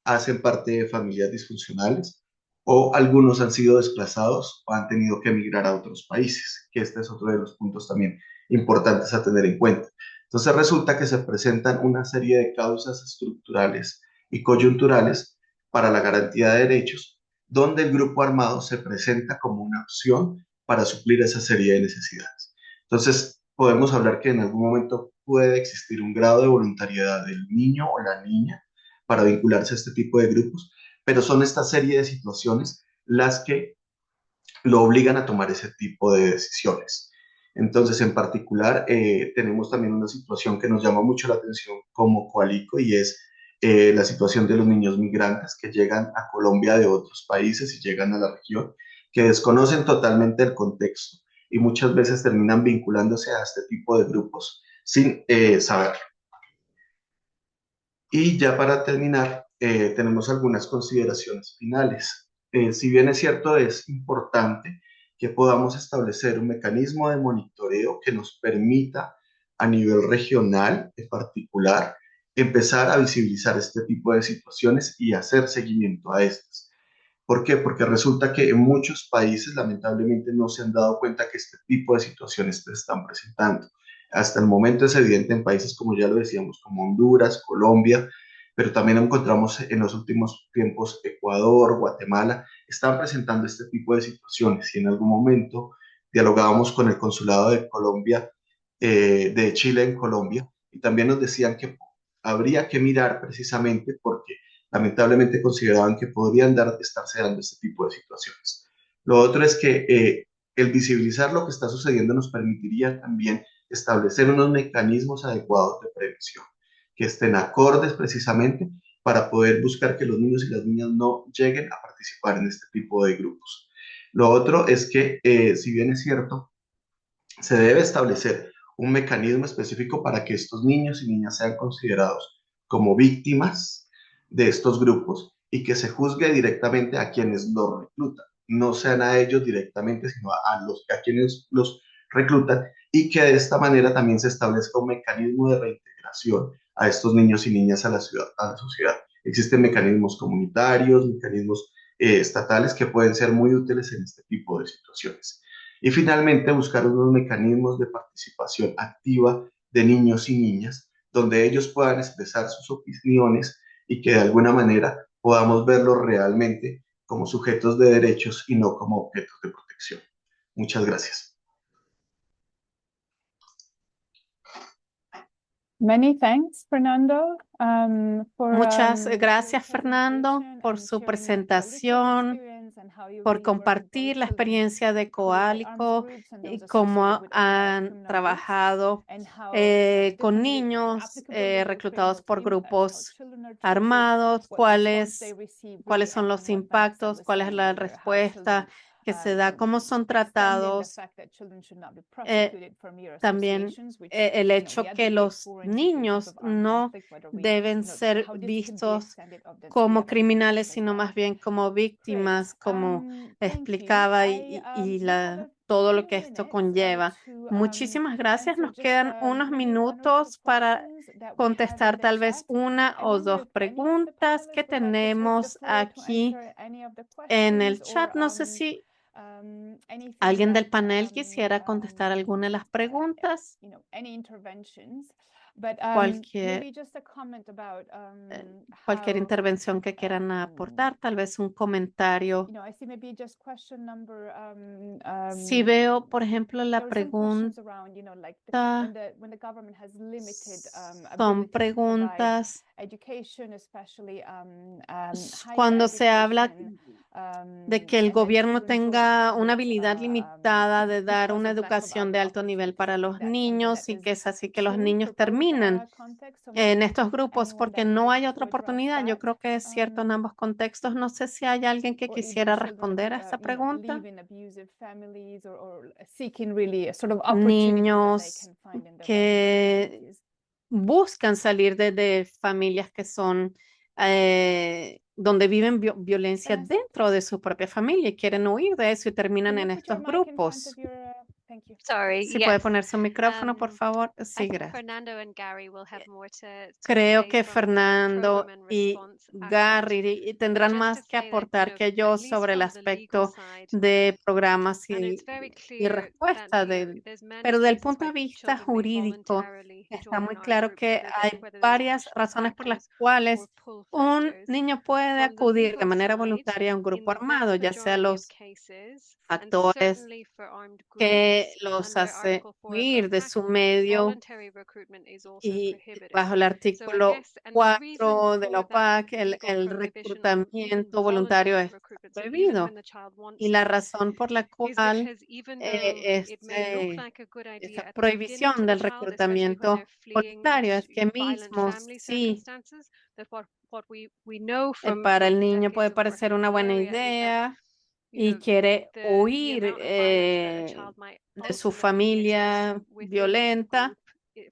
hacen parte de familias disfuncionales, o algunos han sido desplazados o han tenido que emigrar a otros países, que este es otro de los puntos también importantes a tener en cuenta. Entonces resulta que se presentan una serie de causas estructurales y coyunturales para la garantía de derechos, donde el grupo armado se presenta como una opción para suplir esa serie de necesidades. Entonces podemos hablar que en algún momento puede existir un grado de voluntariedad del niño o la niña para vincularse a este tipo de grupos, pero son esta serie de situaciones las que lo obligan a tomar ese tipo de decisiones. Entonces, en particular, tenemos también una situación que nos llama mucho la atención como Qualico y es la situación de los niños migrantes que llegan a Colombia de otros países y llegan a la región, que desconocen totalmente el contexto y muchas veces terminan vinculándose a este tipo de grupos sin saberlo. Y ya para terminar, tenemos algunas consideraciones finales. Si bien es cierto, es importante que podamos establecer un mecanismo de monitoreo que nos permita a nivel regional en particular empezar a visibilizar este tipo de situaciones y hacer seguimiento a estas. ¿Por qué? Porque resulta que en muchos países lamentablemente no se han dado cuenta que este tipo de situaciones se están presentando. Hasta el momento es evidente en países como ya lo decíamos, como Honduras, Colombia, pero también encontramos en los últimos tiempos Ecuador, Guatemala, están presentando este tipo de situaciones y en algún momento dialogábamos con el consulado de Colombia, de Chile en Colombia, y también nos decían que habría que mirar precisamente porque lamentablemente consideraban que podrían estarse dando este tipo de situaciones. Lo otro es que el visibilizar lo que está sucediendo nos permitiría también establecer unos mecanismos adecuados de prevención, que estén acordes precisamente para poder buscar que los niños y las niñas no lleguen a participar en este tipo de grupos. Lo otro es que, si bien es cierto, se debe establecer un mecanismo específico para que estos niños y niñas sean considerados como víctimas de estos grupos y que se juzgue directamente a quienes los reclutan, no sean a ellos directamente, sino a quienes los reclutan, y que de esta manera también se establezca un mecanismo de reintegración a estos niños y niñas a la sociedad. Existen mecanismos comunitarios, mecanismos estatales que pueden ser muy útiles en este tipo de situaciones. Y finalmente, buscar unos mecanismos de participación activa de niños y niñas, donde ellos puedan expresar sus opiniones y que de alguna manera podamos verlos realmente como sujetos de derechos y no como objetos de protección. Muchas gracias. Many thanks, Fernando, Muchas gracias, Fernando, por su presentación, por compartir la experiencia de Coalico y cómo han trabajado con niños reclutados por grupos armados, cuáles son los impactos, cuál es la respuesta que se da, cómo son tratados. También el hecho que los niños no deben ser vistos como criminales, sino más bien como víctimas, como explicaba, y todo lo que esto conlleva. Muchísimas gracias. Nos quedan unos minutos para contestar tal vez una o dos preguntas que tenemos aquí en el chat. No sé si alguien del panel quisiera contestar alguna de las preguntas. cualquier, maybe just a comment about cualquier how, intervención que quieran aportar, tal vez un comentario. I see maybe just question number. Si veo, por ejemplo, la There were some questions pregunta, around, like when the government has limited son ability to provide preguntas education, especially cuando higher se habla education, de que el and gobierno children tenga join una schools, habilidad limitada de dar because una of lack of educación de other alto nivel opportunities. para I think los that's something niños that y is que es así que los true niños for both terminan contexts. So en maybe estos grupos anyone porque that no hay wants otra to address oportunidad. Yo that, creo que es cierto en ambos contextos. No sé si hay alguien que or even quisiera children, responder a esa pregunta. live in abusive families or seeking really sort of opportunities that they Niños can find in their que communities. buscan salir de familias que son donde viven violencia dentro de su propia familia y quieren huir de eso y terminan Can you en put your estos mic in front grupos. of your, thank you. Sorry, Si puede yes. poner su micrófono, por favor. I Sí, think gracias. Fernando and Gary will have more to Creo say que from the Fernando program and y response aspect. Gary tendrán Just más to que say that, aportar que at yo least sobre el from the legal aspecto side, de programas and it's y very y clear that, respuesta del, there's many pero del reasons punto why de vista children may jurídico voluntarily está join muy our claro group, que hay whether there's varias push razones por las factors cuales or pull un factors. niño puede From the acudir de legal manera side, voluntaria a un in grupo the vast armado, ya sea majority of los cases, and factores certainly for armed que groups, los under hace Article 4 of huir de su PACT, medio voluntary recruitment is also y prohibited. bajo el So I artículo guess, and the reason 4 de la for that OPAC, legal el prohibition of even reclutamiento voluntario voluntary es recruitment, so even prohibido. when the child Y wants la to, razón por la is cual because even though it may look like a good idea esa at the beginning prohibición to the del child, especially when reclutamiento they're fleeing voluntario es que violent mismo family sí circumstances, that what we know para el from niño puede decades of parecer working in una the buena area is that, idea you y know, quiere the huir amount of violence that a child might de su ultimately experience familia within the violenta, group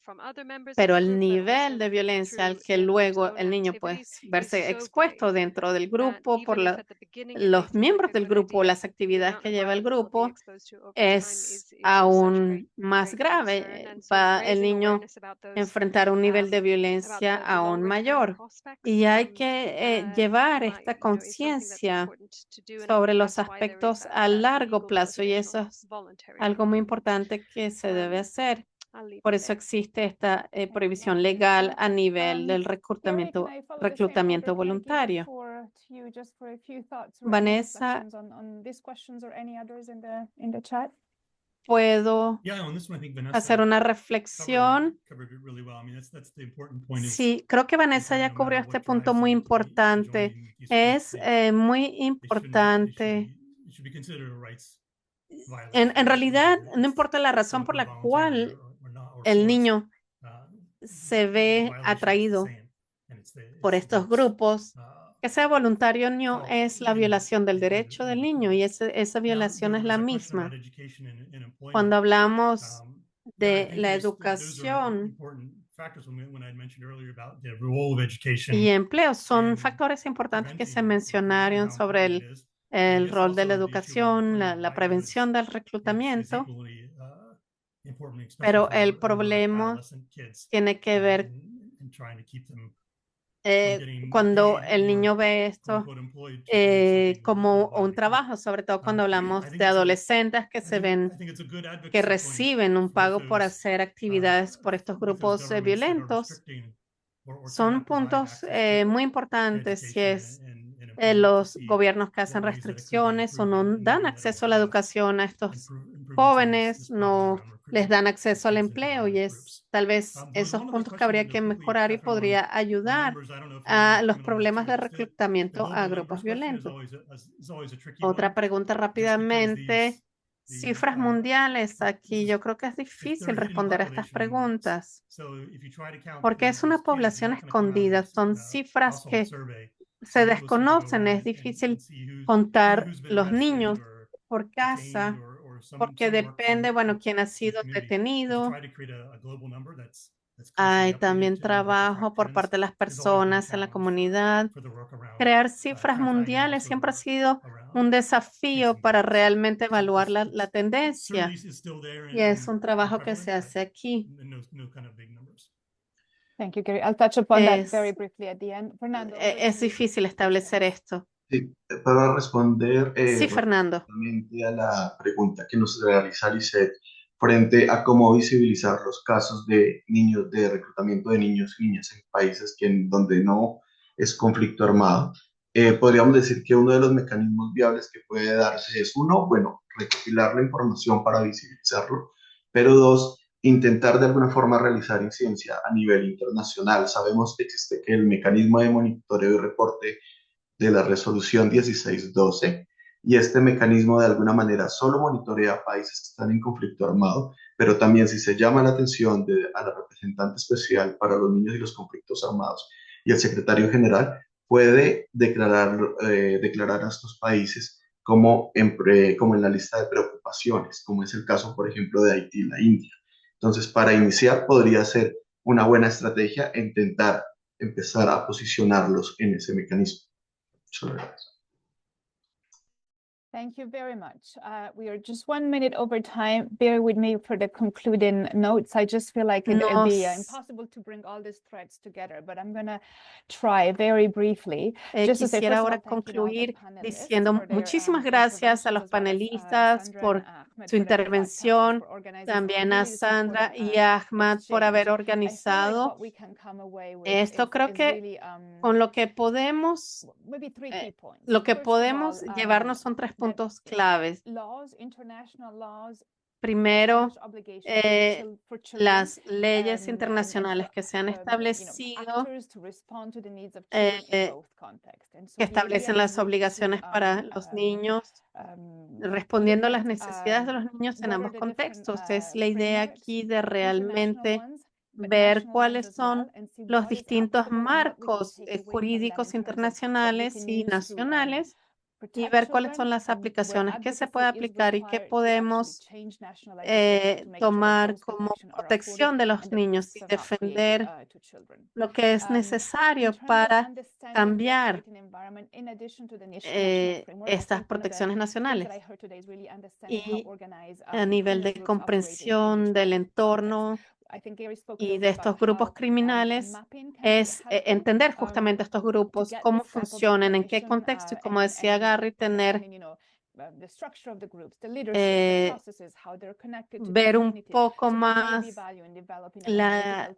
from other members of pero the el group, but nivel also de violencia al through que his luego own el niño puede activities is verse so expuesto great dentro del that grupo por even if at the beginning it may los seem like miembros a del good grupo, idea, las the actividades amount que of lleva el violence they'll be grupo exposed to over time es is such aún más great concern. grave. And so Va el raising niño awareness about a those enfrentar un nivel de about violencia the aún longer term mayor. prospects Y hay que llevar might, esta is something that's conciencia important to do, and I sobre think los that's why there is aspectos a that largo legal plazo y prohibition eso on es voluntary algo muy recruitment. importante que se debe hacer. I'll leave Por it eso there. existe esta Thanks a prohibición lot, legal Vanessa. a nivel del Gary, can I follow the same order? reclutamiento Can I give the voluntario. floor to you just for a few thoughts or any Vanessa, reflections on these questions or any others in the chat? ¿puedo Yeah, on this one, I think Vanessa hacer una covered reflexión? it really well. I mean, that's the important point is Sí, creo que Vanessa ya no cubrió matter este what punto drives muy them to importante. join these Es groups, muy it importante. should be considered a rights En violation. realidad, no It's importa la razón por la voluntary cual or not, or el forced, niño se ve violation is the atraído same. And it's por the estos group's, grupos, que sea voluntario o no, fault es la in violación del the derecho del niño y esa Now, violación there es was la a question misma. about education and employment. Cuando hablamos Yeah, I de think la those are educación important factors when I mentioned earlier about the role of education y empleo, son in factores importantes que se preventing recruitment and mencionaron how sobre important it is. el I guess rol de la also the issue of educación, la livelihoods prevención del is reclutamiento, equally important, especially pero for el younger problema adolescent kids, tiene que ver and trying to keep them cuando paid el niño or, ve quote esto unquote, employed to do something como un violent. trabajo, sobre todo cuando I hablamos think de adolescentes que se ven, I think it's a good que advocacy point reciben un with pago por those hacer actividades por estos grupos governments that are violentos. restricting or Son cannot provide puntos access muy to importantes si education es and employment, to los see gobiernos que what hacen ways that it could be restricciones o improved no and dan maybe acceso that'll a la help educación a estos improving some of jóvenes, this problem no around les recruitment dan of acceso al kids into empleo y violent es groups. tal vez There was esos one other puntos que question habría that que quickly, mejorar y Catherine, podría ayudar remembers. I don't know if a you're los coming on that problemas too. de It's the reclutamiento a global grupos numbers question violentos. is always a tricky Otra one, pregunta just because rápidamente. Cifras mundiales. Aquí yo creo que es difícil responder a estas preguntas porque es una población escondida. Son cifras que se desconocen. Es difícil contar los niños por casa porque depende, bueno, quién ha sido detenido. Hay también trabajo por parte de las personas en la comunidad. Crear cifras mundiales siempre ha sido un desafío para realmente evaluar la tendencia y es un trabajo que se hace aquí. Thank you, Gary. I'll touch upon that very briefly at the end. Fernando, Es difícil establecer esto. Sí, para responder Sí, Fernando. rápidamente a la pregunta que nos realiza Lisette frente a cómo visibilizar los casos de niños, de reclutamiento de niños y niñas en países donde no es conflicto armado. Podríamos decir que uno de los mecanismos viables que puede darse es, uno, bueno, recopilar la información para visibilizarlo, pero dos, intentar de alguna forma realizar incidencia a nivel internacional. Sabemos que existe el mecanismo de monitoreo y reporte de la resolución 1612, y este mecanismo de alguna manera solo monitorea países que están en conflicto armado, pero también si se llama la atención a la representante especial para los niños y los conflictos armados y el secretario general, puede declarar a estos países como en la lista de preocupaciones, como es el caso, por ejemplo, de Haití y la India. Entonces, para iniciar, podría ser una buena estrategia intentar empezar a posicionarlos en ese mecanismo. Thank you very much. We are just 1 minute over time. Bear with me for the concluding notes. I just feel like it'll be impossible to bring all these threads together, but I'm going to try very briefly. Quisiera ahora concluir diciendo muchísimas gracias a los panelistas por su intervención, también a Sandra y a Ahmad por haber organizado esto. Creo que con lo que podemos llevarnos son 3 puntos claves. Primero, las leyes internacionales que se han establecido, que establecen las obligaciones para los niños, respondiendo a las necesidades de los niños en ambos contextos. Es la idea aquí de realmente ver cuáles son los distintos marcos jurídicos internacionales y nacionales y ver cuáles son las aplicaciones que se puede aplicar y que podemos tomar como protección de los niños y defender lo que es necesario para cambiar estas protecciones nacionales. Y a nivel de comprensión del entorno y de estos grupos criminales es entender justamente estos grupos, cómo funcionan, en qué contexto y, como decía Gary, tener ver un poco más la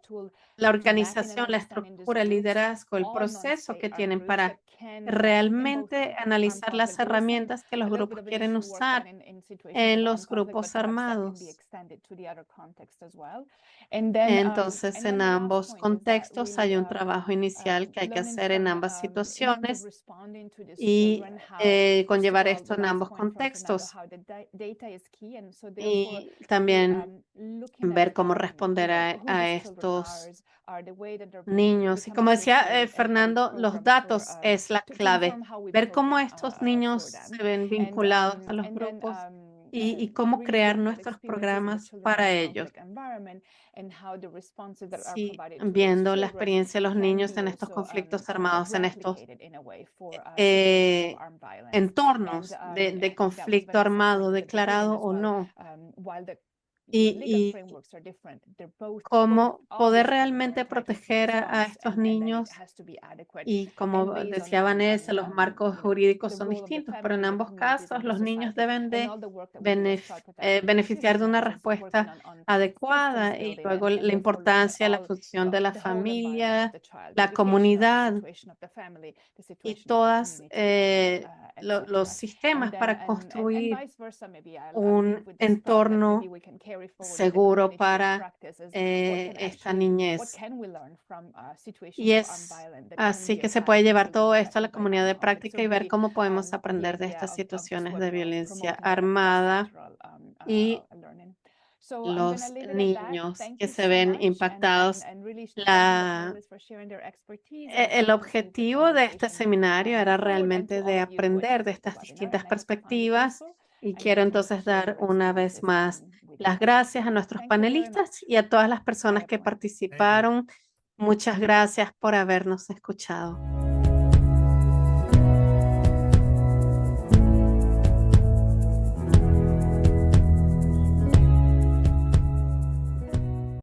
organización, la estructura, el liderazgo, el proceso que tienen para realmente analizar las herramientas que los grupos quieren usar en los grupos armados. Entonces, en ambos contextos hay un trabajo inicial que hay que hacer en ambas situaciones y conllevar esto en ambos contextos. Y también ver cómo responder a estos niños. Y como decía Fernando, los datos es la clave. Ver cómo estos niños se ven vinculados a los grupos y cómo crear nuestros programas para ellos. Sí, viendo la experiencia de los niños en estos conflictos armados, en estos entornos de conflicto armado, declarado o no. Y cómo poder realmente proteger a estos niños. Y como decía Vanessa, los marcos jurídicos son distintos, pero en ambos casos los niños deben de beneficiar de una respuesta adecuada, y luego la importancia, la función de la familia, la comunidad y todos los sistemas para construir un entorno seguro para esta niñez. Y es así que se puede llevar todo esto a la comunidad de práctica y ver cómo podemos aprender de estas situaciones de violencia armada y los niños que se ven impactados. El objetivo de este seminario era realmente de aprender de estas distintas perspectivas, y quiero entonces dar una vez más las gracias a nuestros panelistas y a todas las personas que participaron. Muchas gracias por habernos escuchado.